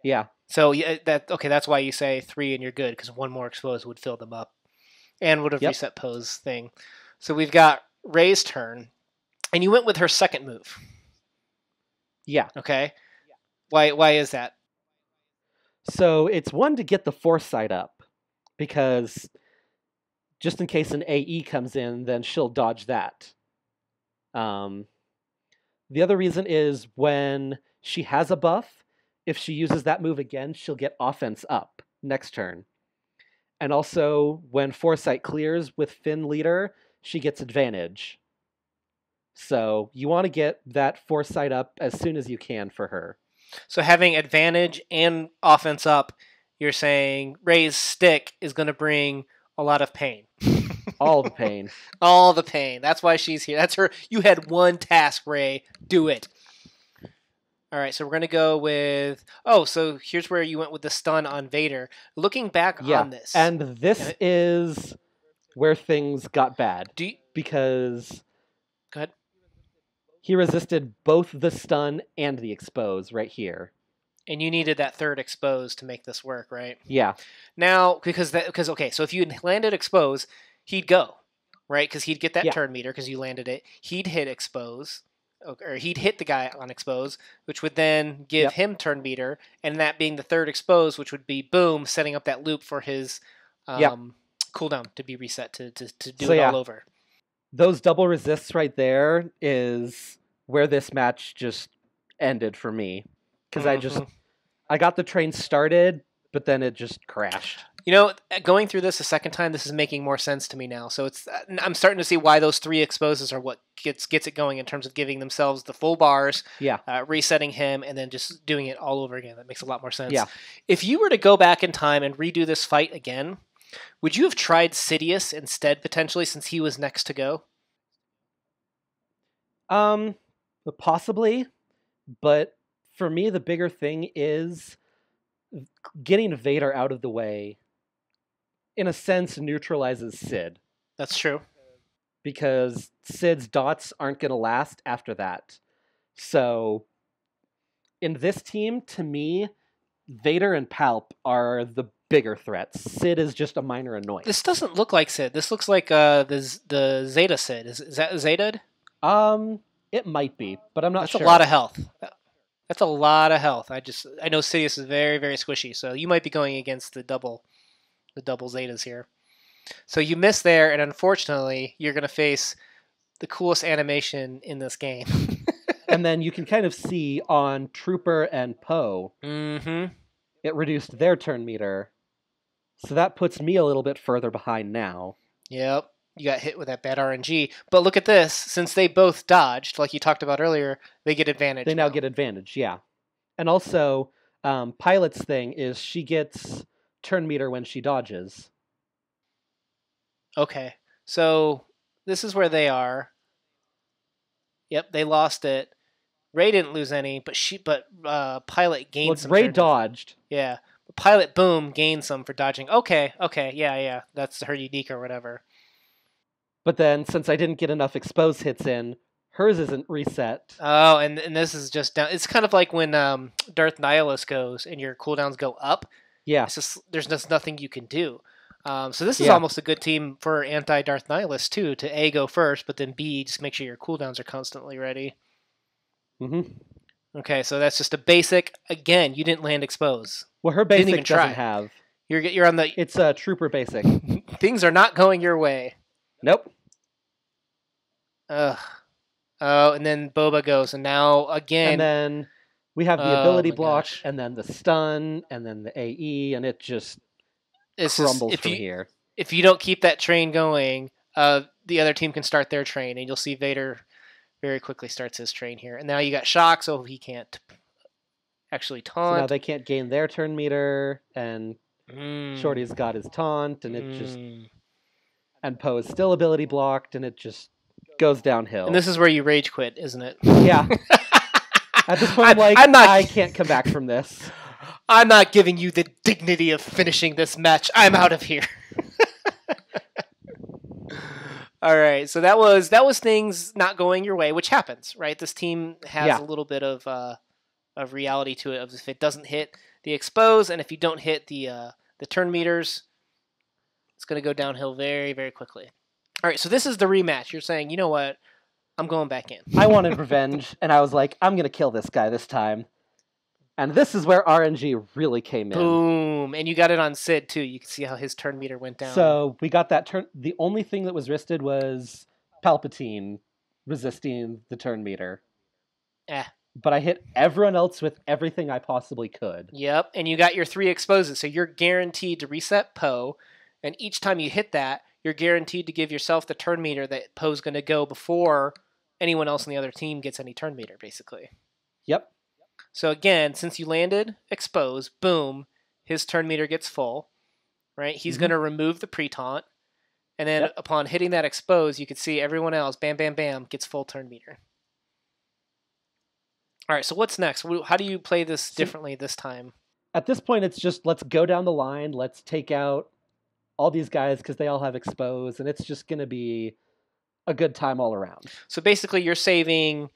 Yeah. So that's why you say 3 and you're good because 1 more expose would fill them up. And would have reset Poe's thing. So we've got Rey's turn, and you went with her second move. Yeah. Okay. Why is that? So it's one to get the foresight up, because just in case an AE comes in, then she'll dodge that. The other reason is when she has a buff, if she uses that move again, she'll get offense up next turn. And also, when Foresight clears with Finn leader, she gets advantage. So you want to get that Foresight up as soon as you can for her. So having advantage and offense up, you're saying Rey's stick is going to bring a lot of pain. All the pain. All the pain. That's why she's here. That's her. You had one task, Rey. Do it. All right, so we're going to go with... so here's where you went with the stun on Vader. Looking back on this... and this is where things got bad. Because... Go ahead. He resisted both the stun and the expose right here. And you needed that third expose to make this work, right? Yeah. Now, so if you had landed expose, he'd go, right? Because he'd get that turn meter because you landed it. He'd hit expose... or he'd hit the guy on expose, which would then give him turn meter, and that being the third expose, which would be boom, setting up that loop for his cooldown to be reset to do it all over. Those double resists right there is where this match just ended for me, because I got the train started, but then it just crashed. Going through this a second time, this is making more sense to me now. So I'm starting to see why those 3 exposes are what gets it going in terms of giving themselves the full bars, resetting him, and then just doing it all over again. That makes a lot more sense. Yeah. If you were to go back in time and redo this fight again, would you have tried Sidious instead, potentially, since he was next to go? Possibly, but for me, the bigger thing is getting Vader out of the way, in a sense, neutralizes Sid. That's true. Because Sid's dots aren't going to last after that. So, in this team, to me, Vader and Palp are the bigger threats. Sid is just a minor annoyance. This doesn't look like Sid. This looks like the Zeta Sid. Is that Zeta? It might be, but I'm not That's sure. a lot of health. That's a lot of health. I know Sidious is very, very squishy, so you might be going against the double Zetas here. So you missed there, and unfortunately, you're going to face the coolest animation in this game. And then you can kind of see on Trooper and Poe, mm-hmm. it reduced their turn meter. So that puts me a little bit further behind now. Yep. You got hit with that bad RNG. But look at this. Since they both dodged, like you talked about earlier, they get advantage. They now get advantage, yeah. And also, Pilot's thing is she gets turn meter when she dodges. Okay. So this is where they are. Yep, they lost it. Ray didn't lose any, but Pilot gained some. Ray dodged. Yeah. Pilot, boom, gained some for dodging. Okay, yeah. That's her unique or whatever. But then, since I didn't get enough exposed hits in, hers isn't reset. Oh, and this is just down. It's kind of like when Darth Nihilus goes and your cooldowns go up. Yeah. It's just, there's just nothing you can do. So this is almost a good team for anti-Darth Nihilus, too, to A, go first, but then B, just make sure your cooldowns are constantly ready. Mm-hmm. Okay, so that's just a basic. Again, you didn't land expose. Well, her basic doesn't have. You're on the... It's a Trooper basic. Things are not going your way. Nope. Ugh. Oh, and then Boba goes, and now, again... And then we have the ability block, and then the stun, and then the AE, and it just crumbles from here. If you don't keep that train going, the other team can start their train, and you'll see Vader very quickly starts his train here. And now you got Shock, so he can't actually taunt. So now they can't gain their turn meter, and Shorty's got his taunt, and it just... And Poe is still ability blocked, and it just goes downhill. And this is where you rage quit, isn't it? Yeah. At this point, I can't come back from this. I'm not giving you the dignity of finishing this match. I'm out of here. All right, so that was things not going your way, which happens, right? This team has a little bit of reality to it. Of if it doesn't hit the expose, and if you don't hit the turn meters, it's going to go downhill very, very quickly. All right, so this is the rematch. You're saying, you know what? I'm going back in. I wanted revenge, and I was like, I'm going to kill this guy this time. And this is where RNG really came in. Boom. And you got it on Sid, too. You can see how his turn meter went down. So we got that turn. The only thing that was resisted was Palpatine resisting the turn meter. But I hit everyone else with everything I possibly could. Yep, and you got your 3 exposes, so you're guaranteed to reset Poe. And each time you hit that, you're guaranteed to give yourself the turn meter that Poe's going to go before anyone else on the other team gets any turn meter, basically. Yep. So again, since you landed expose, boom, his turn meter gets full, right? He's going to remove the pre-taunt, and then upon hitting that expose, you can see everyone else, bam, bam, bam, gets full turn meter. All right, so what's next? How do you play this differently this time? At this point, it's just let's go down the line, let's take out all these guys because they all have expose, and it's just going to be a good time all around. So basically, you're saving...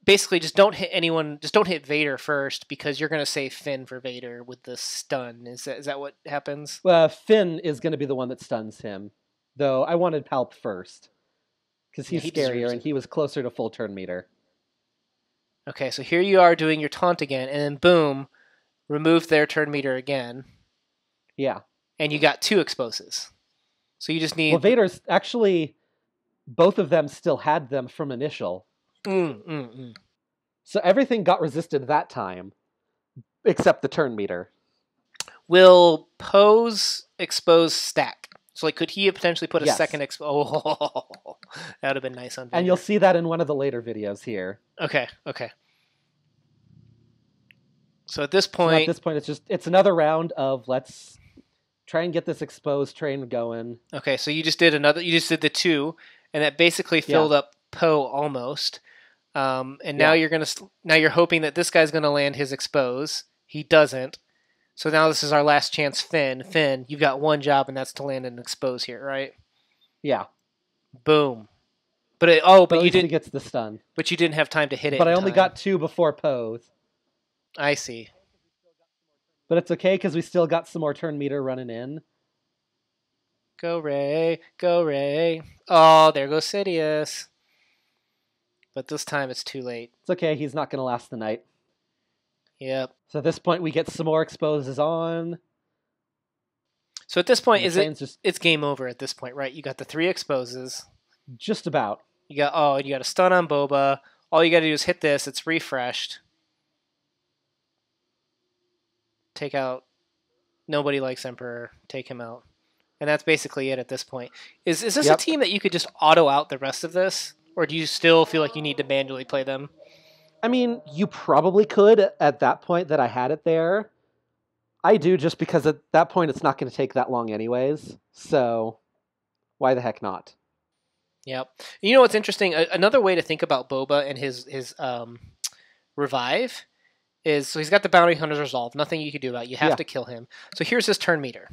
Basically, just don't hit anyone. Just don't hit Vader first because you're going to save Finn for Vader with the stun. Is that what happens? Well, Finn is going to be the one that stuns him, though I wanted Palp first because he's scarier and he was closer to full turn meter. Okay, so here you are doing your taunt again, and then boom, remove their turn meter again. Yeah, and you got 2 exposes. So you just need. Well, Vader's actually both of them still had them from initial. So everything got resisted that time, except the turn meter. Will Poe's expose stack? So, like, could he potentially put a second expose? Oh, that would have been nice on Vader. And you'll see that in one of the later videos here. Okay. So at this point, it's another round of let's try and get this exposed train going. Okay, so you just did the 2, and that basically filled up Poe almost. And now you're hoping that this guy's gonna land his expose. He doesn't. So now this is our last chance, Finn. Finn, you've got one job, and that's to land an expose here, right? Yeah. Boom. But you didn't. He gets the stun. But you didn't have time to hit it. But I only got 2 before Poe's. I see. But it's okay because we still got some more turn meter running in. Go Ray, go Ray. Oh, there goes Sidious. But this time it's too late. It's okay, he's not going to last the night. Yep. So at this point we get some more exposes on. So at this point, it's game over at this point, right? You got the 3 exposes. Just about. You got a stun on Boba. All you got to do is hit this. It's refreshed. Take out. Nobody likes Emperor. Take him out. And that's basically it at this point. Is this a team that you could just auto out the rest of this? Or do you still feel like you need to manually play them? I mean, you probably could at that point that I had it there. I do just because at that point it's not going to take that long anyways. So why the heck not? Yep. You know what's interesting? Another way to think about Boba and his revive is, so he's got the bounty hunter's resolve. Nothing you can do about it. You have to kill him. So here's his turn meter.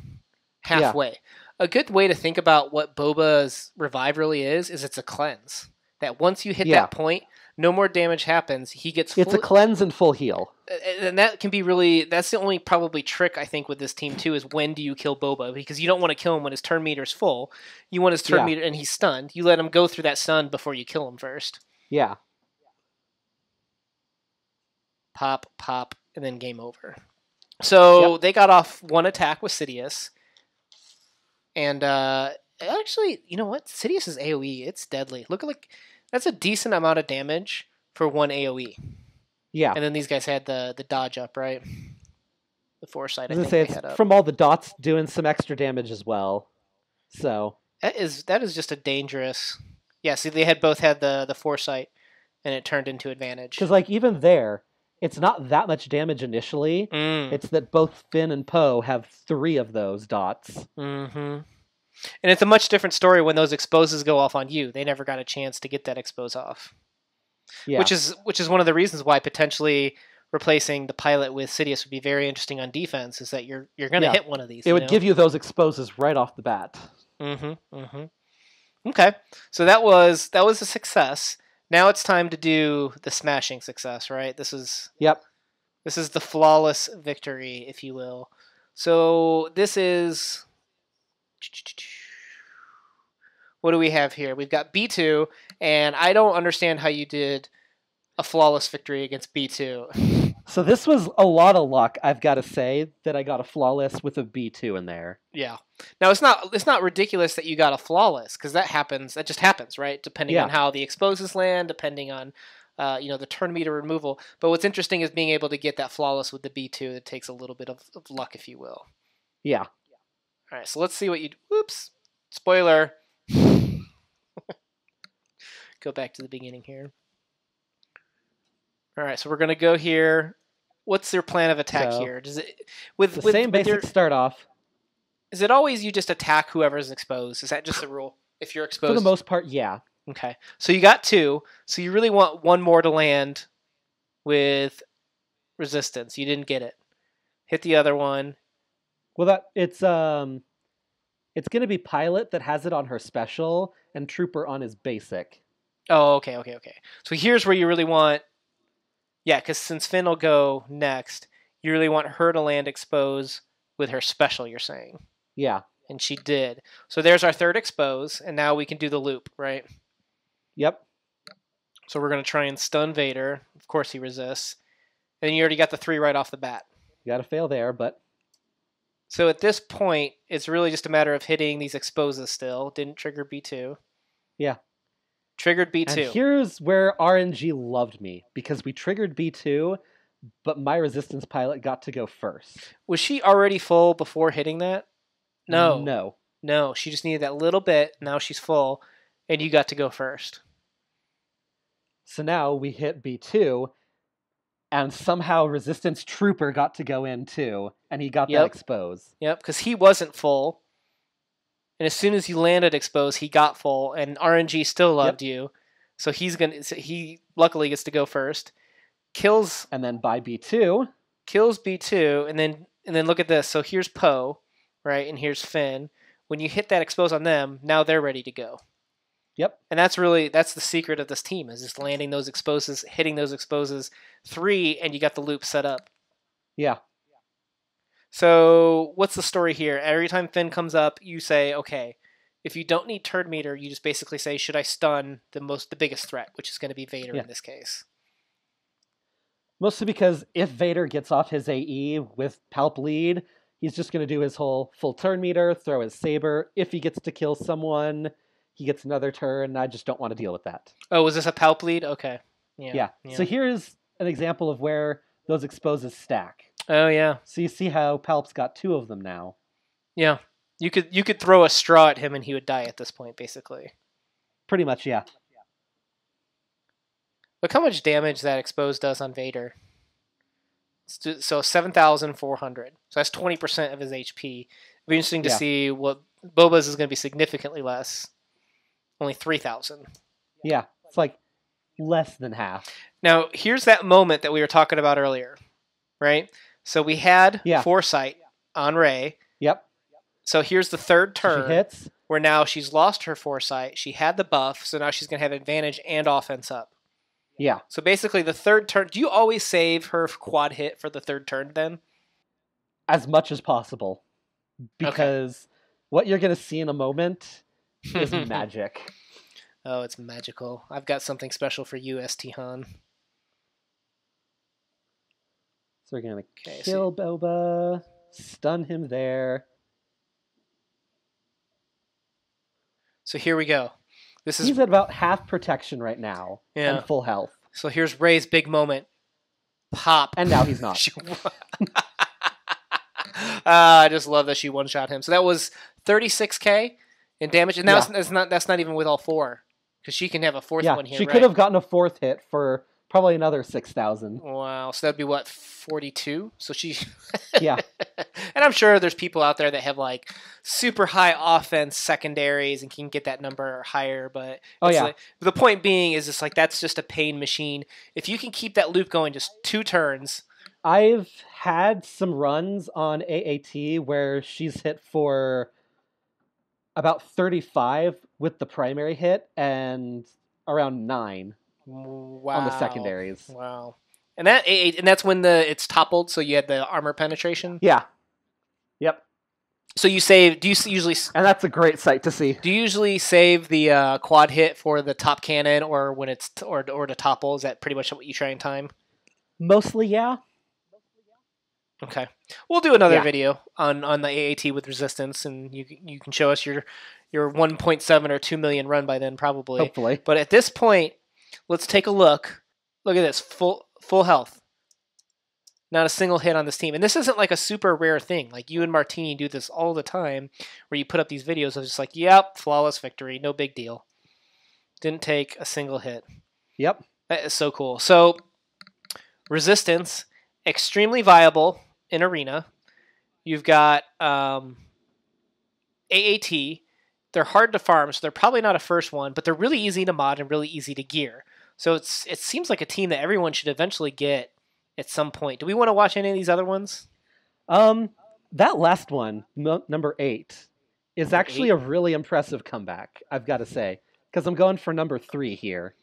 Halfway. Yeah. A good way to think about what Boba's revive really is it's a cleanse. That once you hit that point, no more damage happens. He gets It's a cleanse and full heal. And that can be really, that's the only probably trick I think with this team too, is when do you kill Boba? Because you don't want to kill him when his turn meter's full. You want his turn meter and he's stunned. You let him go through that stun before you kill him first. Yeah. Pop, pop, and then game over. So they got off one attack with Sidious. And actually, you know what? Sidious's AoE, it's deadly. Look at that's a decent amount of damage for one AoE. Yeah. And then these guys had the dodge up, right? The foresight, I think they had up. From all the dots doing some extra damage as well. So that is just a dangerous. Yeah, see, they both had the foresight, and it turned into advantage. Because even there, it's not that much damage initially. It's that both Finn and Poe have 3 of those dots. Mm-hmm. And it's a much different story when those exposes go off on you. They never got a chance to get that expose off. Yeah. Which is one of the reasons why potentially replacing the pilot with Sidious would be very interesting on defense, is that you're going to hit one of these. It would give you those exposes right off the bat. Mm-hmm. Mm-hmm. Okay. So that was a success. Now it's time to do the smashing success, right? This is the flawless victory, if you will. So this is, what do we have here? We've got B2, and I don't understand how you did a flawless victory against B2. So this was a lot of luck, I've got to say, that I got a flawless with a B2 in there. Yeah. Now it's not ridiculous that you got a flawless, because that just happens, right? Depending on how the exposes land, depending on the turn meter removal. But what's interesting is being able to get that flawless with the B2. It takes a little bit of luck, if you will. Yeah. All right, so let's see what you do. Whoops. Spoiler. Go back to the beginning here. All right, so we're going to go here. What's their plan of attack here? Does it with same basic start off? Is it always you just attack whoever's exposed? Is that just the rule? If you're exposed, for the most part, yeah. Okay, so you got 2. So you really want one more to land with resistance. You didn't get it. Hit the other one. Well, it's going to be pilot that has it on her special, and trooper on his basic. Oh, okay. So here's where you really want. Yeah, because since Finn will go next, you really want her to land expose with her special, you're saying. Yeah. And she did. So there's our 3rd expose, and now we can do the loop, right? Yep. So we're going to try and stun Vader. Of course he resists. And you already got the 3 right off the bat. You got to fail there, but... So at this point, it's really just a matter of hitting these exposes still. Didn't trigger B2. Yeah. Triggered B2. And here's where RNG loved me, because we triggered B2, but my resistance pilot got to go first. Was she already full before hitting that? No. No, she just needed that little bit. Now she's full, and you got to go first. So now we hit B2, and somehow Resistance Trooper got to go in too, and he got that expose. Yep, because he wasn't full. And as soon as you landed expose, he got full, and RNG still loved you. So he luckily gets to go first. Kills And then by B2. B2, and then look at this. So here's Poe, right, and here's Finn. When you hit that expose on them, now they're ready to go. Yep. And that's the secret of this team, is just landing those exposes, hitting those exposes 3, and you got the loop set up. Yeah. So what's the story here? Every time Finn comes up, you say, okay, if you don't need turn meter, you just basically say, should I stun the biggest threat, which is going to be Vader in this case. Mostly because if Vader gets off his AE with Palp lead, he's just going to do his whole full turn meter, throw his saber. If he gets to kill someone, he gets another turn. I just don't want to deal with that. Oh, was this a Palp lead? Okay. Yeah. So here's an example of where those exposes stack. Oh, yeah. So you see how Palp's got 2 of them now. Yeah. You could throw a straw at him and he would die at this point, basically. Pretty much, yeah. Look how much damage that expose does on Vader. So 7,400. So that's 20% of his HP. It'll be interesting to see what Boba's is going to be significantly less. Only 3,000. Yeah, it's like less than half. Now, here's that moment that we were talking about earlier, right? So we had Foresight on Rey. Yep. So here's the third turn. She hits. Where now she's lost her Foresight. She had the buff, so now she's going to have advantage and offense up. Yeah. So basically the third turn, do you always save her quad hit for the third turn then? As much as possible. Because what you're going to see in a moment is magic. Oh, it's magical. I've got something special for you, ST Han. So we're going to kill Boba, stun him there. So here we go. He's at about half protection right now and full health. So here's Rey's big moment. Pop. And now he's not. I just love that she one-shot him. So that was 36k in damage. And that's not even with all 4. Because she can have a 4th one here, she could have gotten a 4th hit for probably another 6,000. Wow. So that'd be what, 42? So she... Yeah. And I'm sure there's people out there that have like super high offense secondaries and can get that number higher, but like, the point being is just like that's just a pain machine. If you can keep that loop going just 2 turns. I've had some runs on AAT where she's hit for about 35 with the primary hit and around 9 on the secondaries. Wow. And that's when it's toppled, so you had the armor penetration? Yeah. Yep. So you save, do you usually... And that's a great sight to see. Do you usually save the quad hit for the top cannon or when it's, or to topple? Is that pretty much what you try and time? Mostly, yeah. Okay. We'll do another video on the AAT with Resistance, and you can show us your 1.7 or 2 million run by then, probably. Hopefully. But at this point, let's take a look. Look at this. Full health. Not a single hit on this team. And this isn't like a super rare thing. Like you and Martini do this all the time where you put up these videos of just like, yep, flawless victory. No big deal. Didn't take a single hit. Yep. That is so cool. So Resistance, extremely viable in Arena. You've got AAT. They're hard to farm, so they're probably not a first one, but they're really easy to mod and really easy to gear. So it seems like a team that everyone should eventually get at some point. Do we want to watch any of these other ones? That last one, number 8, is actually a really impressive comeback, I've got to say. Because I'm going for number 3 here.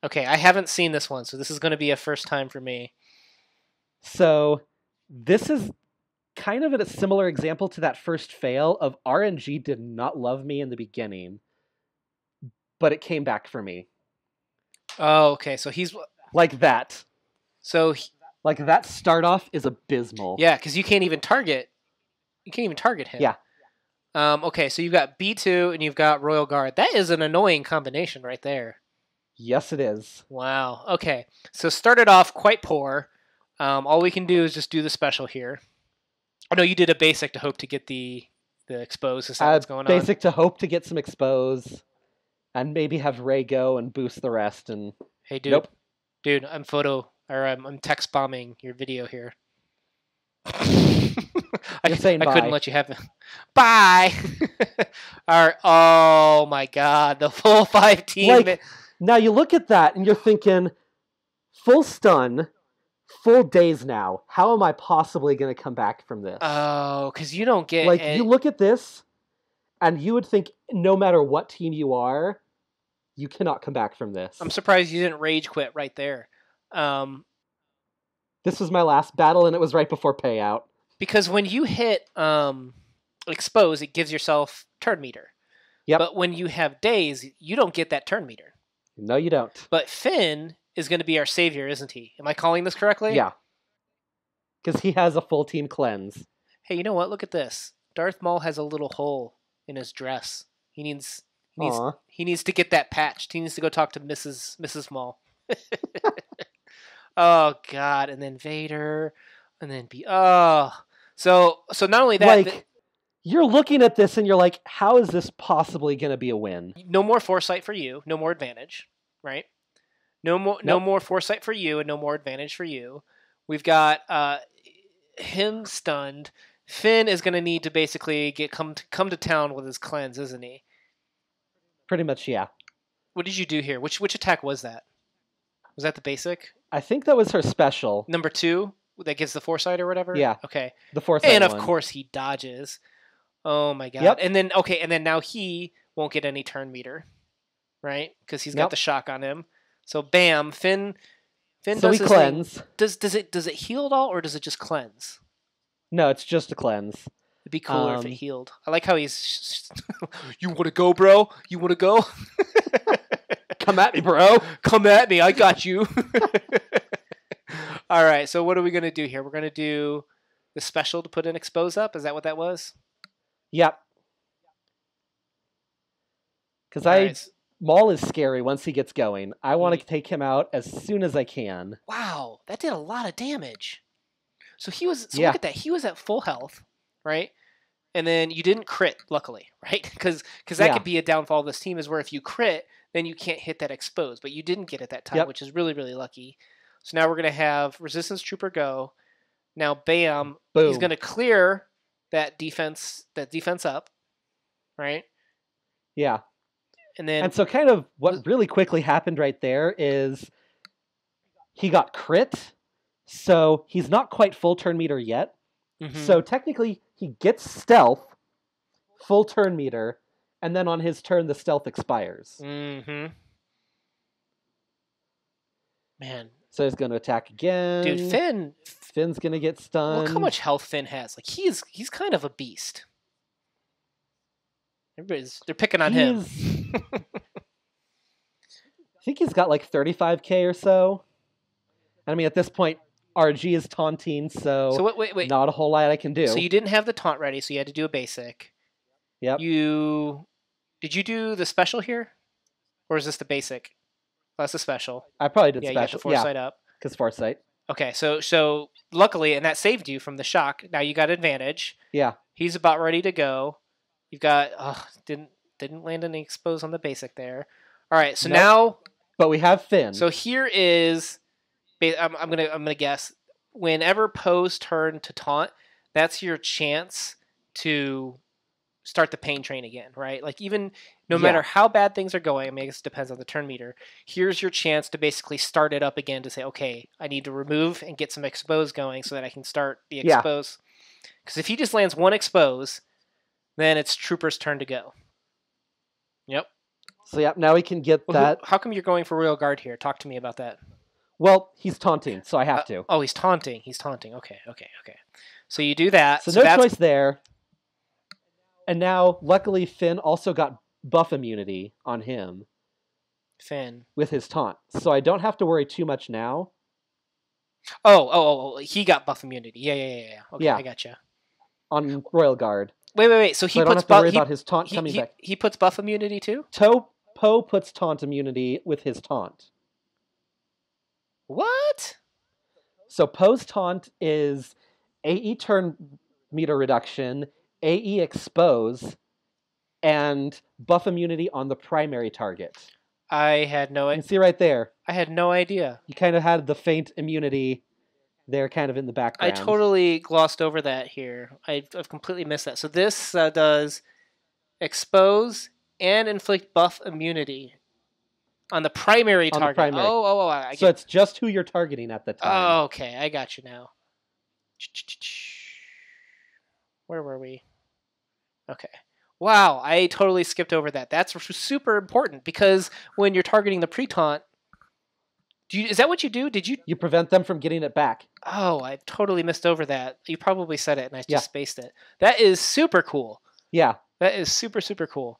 Okay, I haven't seen this one, so this is going to be a first time for me. So this is kind of a similar example to that first fail of RNG did not love me in the beginning, but it came back for me. Oh, okay. So he's like that. So like that start off is abysmal. Yeah, because you can't even target. You can't even target him. Yeah. Okay, so you've got B2 and you've got Royal Guard. That is an annoying combination right there. Yes, it is. Wow. Okay, so started off quite poor. All we can do is just do the special here. Oh no, you did a basic to hope to get the expose. Is that what's going on? Basic to hope to get some expose, and maybe have Rey go and boost the rest. And hey, dude, dude, I'm text bombing your video here. I couldn't let you have it. Bye. All right. Oh my God, the full 5 team. Now you look at that and you're thinking, full stun, full daze now. How am I possibly going to come back from this? Oh, because you don't get like, you look at this, and you would think no matter what team you are, you cannot come back from this. I'm surprised you didn't rage quit right there. This was my last battle, and it was right before payout. Because when you hit expose, it gives yourself turn meter. Yep. But when you have daze, you don't get that turn meter. No, you don't. But Finn is going to be our savior, isn't he? Am I calling this correctly? Yeah. Because he has a full team cleanse. Hey, you know what? Look at this. Darth Maul has a little hole in his dress. He needs to get that patched. He needs to go talk to Mrs. Maul. Oh God! And then Vader, and then So not only that, like, you're looking at this and you're like, how is this possibly going to be a win? No more foresight for you. No more advantage, right? No more foresight for you, and no more advantage for you. We've got him stunned. Finn is going to need to basically come to town with his cleanse, isn't he? Pretty much, yeah. What did you do here? Which attack was that? Was that the basic? I think that was her special. Number 2, that gives the foresight or whatever? Yeah. Okay. The foresight And of one. course he dodges. Oh my God. Yep. And then now he won't get any turn meter, right? Because he's got the shock on him. So bam, Finn so does he his cleanse. Thing. Does it heal at all, or does it just cleanse? No, it's just a cleanse. It'd be cooler if it healed. I like how he's you want to go, bro? You want to go? Come at me, bro. Come at me. I got you. All right. So what are we going to do here? We're going to do the special to put an expose up. Is that what that was? Yep. Because Maul is scary once he gets going. I want to take him out as soon as I can. Wow. That did a lot of damage. So look at that. He was at full health, right? And then you didn't crit, luckily, right? Because that could be a downfall of this team, is where if you crit, then you can't hit that expose. But you didn't get it that time, which is really, really lucky. So now we're going to have Resistance Trooper go. Now, bam, Boom. He's going to clear that defense up, right? Yeah. And so kind of what really quickly happened right there is he got crit, so he's not quite full turn meter yet. Mm-hmm. So technically he gets stealth, full turn meter, and then on his turn the stealth expires. Mm-hmm. Man. So he's going to attack again. Dude, Finn's going to get stunned. Look how much health Finn has. Like, he's kind of a beast. They're picking on him. I think he's got like 35k or so. I mean, at this point, RG is taunting, so wait. Not a whole lot I can do. So you didn't have the taunt ready, so you had to do a basic. Yep. Did you do the special here? Or is this the basic? Oh, that's the special. I probably did special. Yeah, you got the foresight up. Because foresight. Okay, so luckily, and that saved you from the shock. Now you got advantage. Yeah. He's about ready to go. You've got didn't land any expose on the basic there. All right, so now. But we have Finn. So here is, I'm gonna guess. Whenever Poe's turn to taunt, that's your chance to start the pain train again, right? Like, even no matter how bad things are going, I mean, I guess it depends on the turn meter. Here's your chance to basically start it up again to say, okay, I need to remove and get some expose going so that I can start the expose. Because if he just lands one expose, then it's Trooper's turn to go. Yep. So now we can get that. How come you're going for Royal Guard here? Talk to me about that. Well, he's taunting, so I have to. Oh, he's taunting. He's taunting. Okay. So you do that. So no choice there. And now, luckily, Finn also got buff immunity on him. Finn. With his taunt. So I don't have to worry too much now. Oh, he got buff immunity. Yeah. Okay, I gotcha. On Royal Guard. Wait. So he I don't have to worry about his taunt coming back. He puts buff immunity too? Poe puts taunt immunity with his taunt. What? So Poe's taunt is AE turn meter reduction, AE expose, and buff immunity on the primary target. I had no idea. You can see right there. I had no idea. You kind of had the faint immunity there kind of in the background. I totally glossed over that here. I've completely missed that. So this does expose and inflict buff immunity On the primary On the target. primary. I So it's just who you're targeting at the time. Oh, okay. I got you now. Where were we? Okay. Wow, I totally skipped over that. That's super important because when you're targeting the pre-taunt, is that what you do? Did you? You prevent them from getting it back. Oh, I totally missed over that. You probably said it and I just Yeah. spaced it. That is super cool. Yeah. That is super, super cool.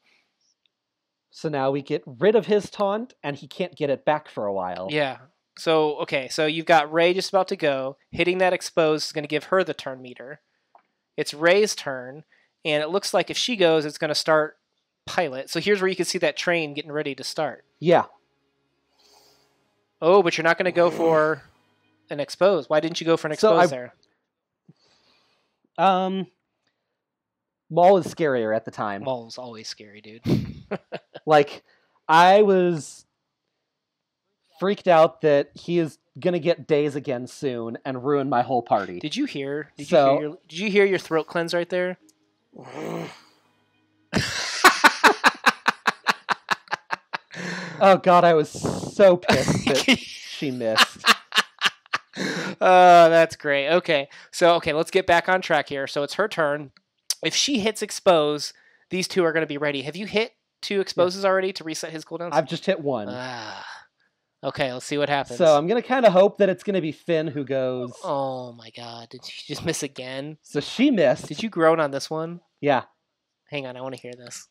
So now we get rid of his taunt, and he can't get it back for a while. Yeah. So, okay, so you've got Ray just about to go. Hitting that expose is going to give her the turn meter. It's Ray's turn, and it looks like if she goes, it's going to start Pilot. So here's where you can see that train getting ready to start. Yeah. Oh, but you're not going to go for an expose. Why didn't you go for an expose there? Maul is scarier at the time. Maul's always scary, dude. Like, I was freaked out that he is going to get Daze again soon and ruin my whole party. Did you hear? Did you hear your throat cleanse right there? Oh God, I was so pissed that she missed. That's great. Okay, let's get back on track here. So it's her turn. If she hits expose, these two are going to be ready. Have you hit 2 exposes already to reset his cooldowns? I've just hit 1. Okay, let's see what happens. So I'm going to kind of hope that it's going to be Finn who goes. Oh my God, did she just miss again? So she missed. Did you groan on this one? Yeah. Hang on, I want to hear this.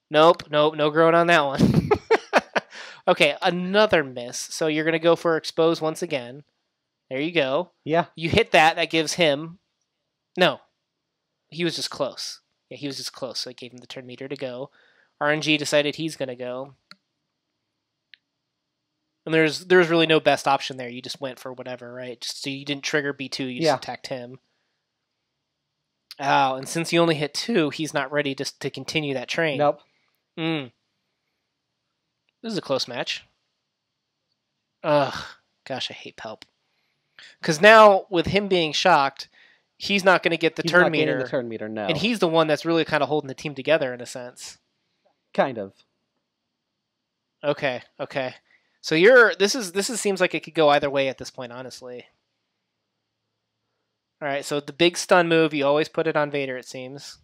Nope, no groan on that one. Okay, another miss. So you're going to go for expose once again. There you go. Yeah. You hit that. That gives him... No. He was just close. Yeah, he was just close, so it gave him the turn meter to go. RNG decided he's going to go. And there's really no best option there. You just went for whatever, right? Just so you didn't trigger B2, you just attacked him. Oh, and since you only hit 2, he's not ready to continue that train. Nope. This is a close match. Ugh. Gosh, I hate Pelp. Because now, with him being shocked, he's not going to get the turn meter. He's not getting the turn meter, no. And he's the one that's really kind of holding the team together, in a sense. Kind of. Okay. So this seems like it could go either way at this point, honestly. All right, so the big stun move, you always put it on Vader, it seems.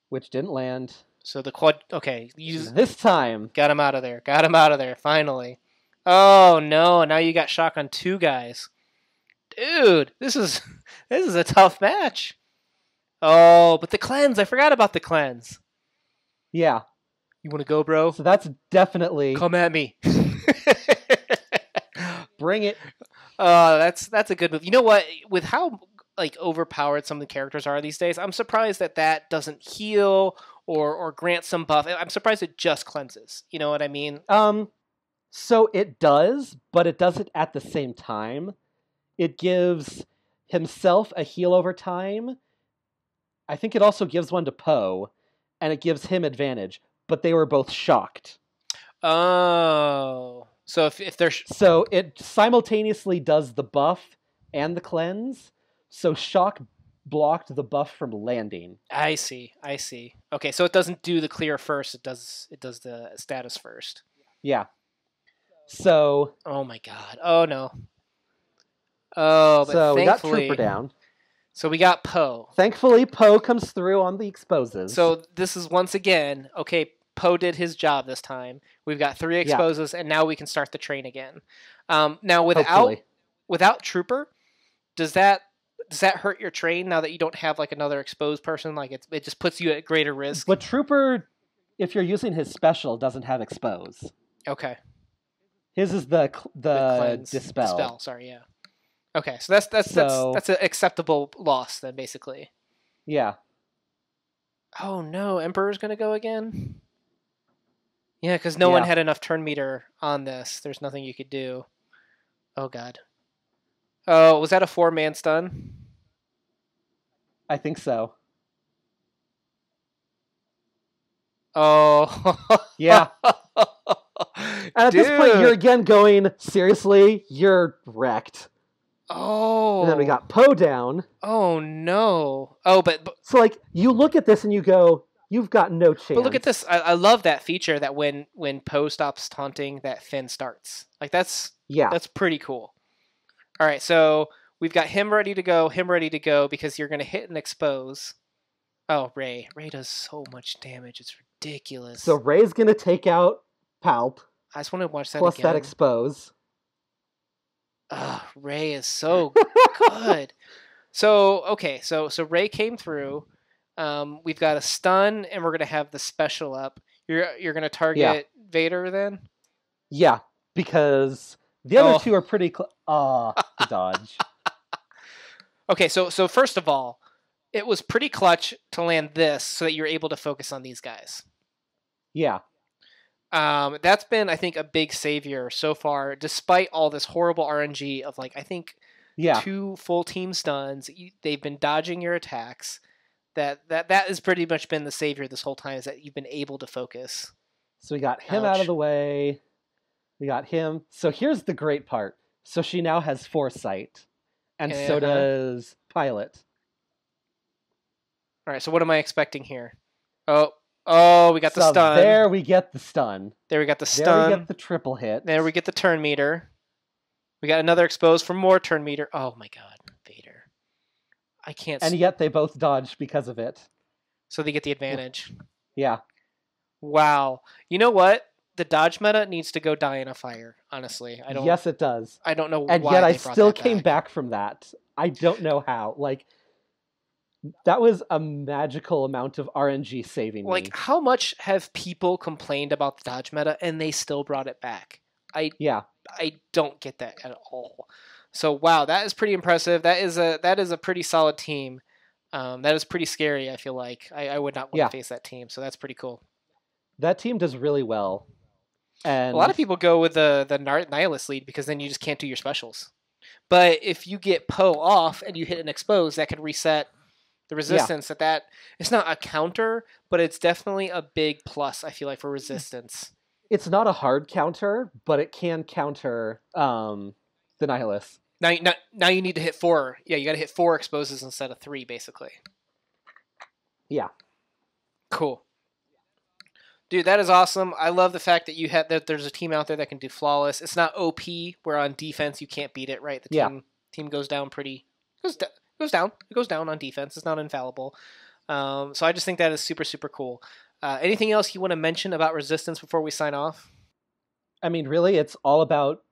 Which didn't land. So the quad... Okay. This time. Got him out of there, finally. Oh, no. Now you got shock on 2 guys. Dude, this is a tough match. Oh, but the cleanse. I forgot about the cleanse. Yeah. You want to go, bro? So that's definitely... Come at me. Bring it. That's a good move. You know what? With how overpowered some of the characters are these days, I'm surprised that doesn't heal or grant some buff. I'm surprised it just cleanses. You know what I mean? So it does, but it does it at the same time. It gives himself a heal over time. I think it also gives one to Poe, and it gives him advantage. But they were both shocked. Oh. So if they're... So it simultaneously does the buff and the cleanse. So shock blocked the buff from landing. I see. Okay, so it doesn't do the clear first. It does the status first. Yeah. So... Oh my God. Oh no. Oh, but so thankfully... we got Trooper down. So we got Poe. Thankfully, Poe comes through on the exposes. So this is once again... Okay, Poe did his job this time. We've got 3 exposes, and now we can start the train again. Now, without Trooper, does that hurt your train now that you don't have another exposed person? It just puts you at greater risk. But Trooper, if you're using his special, doesn't have expose. Okay. His is the dispel. Dispel. Sorry, yeah. Okay, so that's an acceptable loss then, basically. Yeah. Oh no, Emperor's gonna go again. Yeah, because no one had enough turn meter on this. There's nothing you could do. Oh god. Oh, was that a 4-man stun? I think so. Oh. Yeah. And at this point, you're again going, seriously, you're wrecked. Oh. And then we got Poe down. Oh, no. Oh, but... So, you look at this and you go, You've got no chance. But look at this. I love that feature that when Poe stops taunting, that Finn starts. Like, that's pretty cool. All right, so we've got him ready to go, because you're going to hit and expose. Oh, Ray. Ray does so much damage. It's ridiculous. So Ray's going to take out Palp. I just want to watch that plus again. Plus that expose. Ray is so good. So, okay, so Ray came through. We've got a stun, and we're going to have the special up. You're going to target Vader then? Yeah, because the other two are pretty the dodge. Okay, so first of all, it was pretty clutch to land this so that you're able to focus on these guys. Yeah. That's been, I think, a big savior so far, despite all this horrible RNG of, like, I think 2 full team stuns. They've been dodging your attacks. That has pretty much been the savior this whole time, is that you've been able to focus. So we got him out of the way. We got him. So here's the great part. So she now has foresight. And so does Pilot. All right, so what am I expecting here? Oh, we got the stun. There we get the stun. There we got the stun. There we get the triple hit. There we get the turn meter. We got another expose for more turn meter. Oh my god, Vader. I can't... And yet they both dodge because of it. So they get the advantage. Yeah. Wow. You know what? The dodge meta needs to go die in a fire, honestly. Yes, it does. I don't know why. And yet I still came back from that. I don't know how. Like, that was a magical amount of RNG saving me. Like, how much have people complained about the dodge meta and they still brought it back? I don't get that at all. So wow, that is pretty impressive. That is a pretty solid team. That is pretty scary. I feel like I would not want to face that team. So that's pretty cool. That team does really well. And a lot of people go with the Nihilist lead because then you just can't do your specials. But if you get Poe off and you hit an expose, that could reset the resistance. That it's not a counter, but it's definitely a big plus, I feel like, for resistance. It's not a hard counter, but it can counter the Nihilist. Now you need to hit 4. Yeah, you got to hit 4 exposes instead of 3, basically. Yeah. Cool. Dude, that is awesome. I love the fact that there's a team out there that can do flawless. It's not OP, where on defense you can't beat it, right? The team goes down goes down on defense. It's not infallible. So I just think that is super, super cool. Anything else you want to mention about resistance before we sign off? I mean, really, it's all about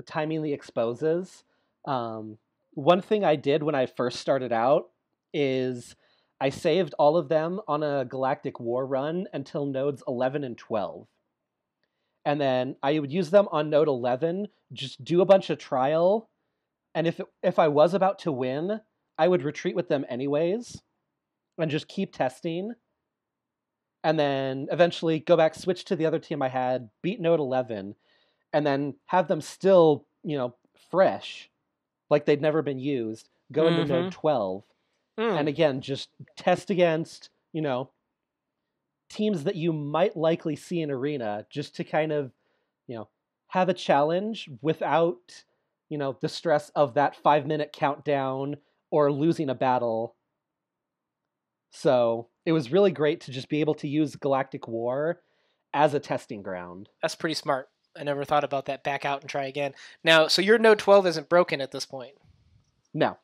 timing the exposes. One thing I did when I first started out is I saved all of them on a Galactic War run until nodes 11 and 12. And then I would use them on node 11, just do a bunch of trial, and if I was about to win, I would retreat with them anyways, and just keep testing. And then eventually go back, switch to the other team I had, beat node 11, and then have them still, fresh, like they'd never been used, go into node 12. And again, just test against, teams that you might likely see in Arena, just to kind of, have a challenge without, the stress of that 5-minute countdown or losing a battle. So it was really great to just be able to use Galactic War as a testing ground. That's pretty smart. I never thought about that. Back out and try again. Now, so your node 12 isn't broken at this point? No.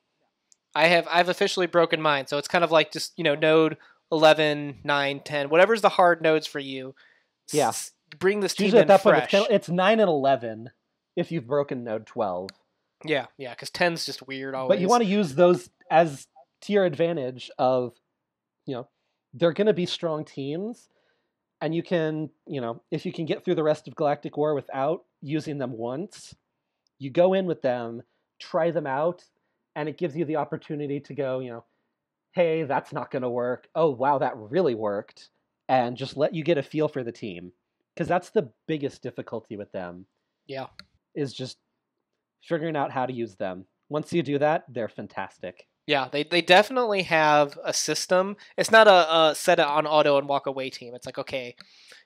I've officially broken mine, so it's kind of like just, node 11, 9, 10, whatever's the hard nodes for you. Yeah. Bring this team usually in at that fresh. Point, it's 9 and 11 if you've broken node 12. Yeah, because 10's just weird always. But you want to use those as to your advantage of, they're going to be strong teams, and you can, if you can get through the rest of Galactic War without using them once, you go in with them, try them out, and it gives you the opportunity to go, hey, that's not going to work. Oh, wow, that really worked. And just let you get a feel for the team. Because that's the biggest difficulty with them. Yeah. Is just figuring out how to use them. Once you do that, they're fantastic. Yeah, they definitely have a system. It's not a set it on auto and walk away team. It's like, okay,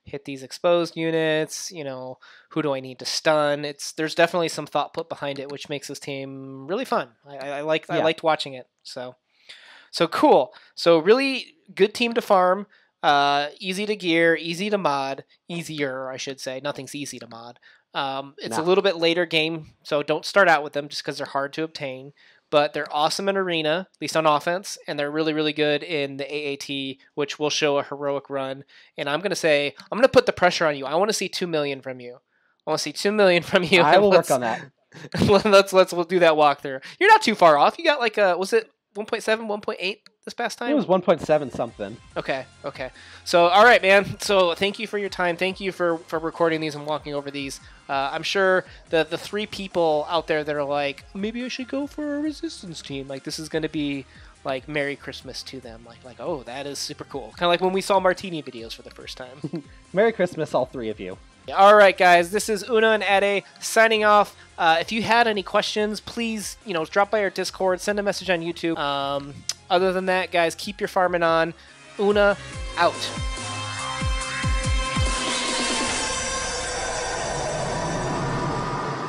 hit these exposed units, who do I need to stun? There's definitely some thought put behind it, which makes this team really fun. I liked watching it. So cool. So really good team to farm. Easy to gear, easy to mod, easier, I should say. Nothing's easy to mod. It's a No. little bit later game, so don't start out with them just because they're hard to obtain. But they're awesome in arena, at least on offense, and they're really, really good in the AAT, which will show a heroic run. And I'm gonna put the pressure on you. I want to see 2 million from you. I want to see 2 million from you. I will work on that. We'll do that walkthrough. You're not too far off. You got like was it 1.7, 1.8 this past time? It was 1.7 something. Okay. So, all right, man. So, thank you for your time. Thank you for recording these and walking over these. I'm sure the 3 people out there that are like, maybe I should go for a resistance team. Like, this is going to be like Merry Christmas to them. Like, oh, that is super cool. Kind of like when we saw Martini videos for the first time. Merry Christmas, all 3 of you. All right, guys. This is Una and Ade signing off. If you had any questions, please, drop by our Discord, send a message on YouTube. Other than that, guys, keep your farming on. Una out.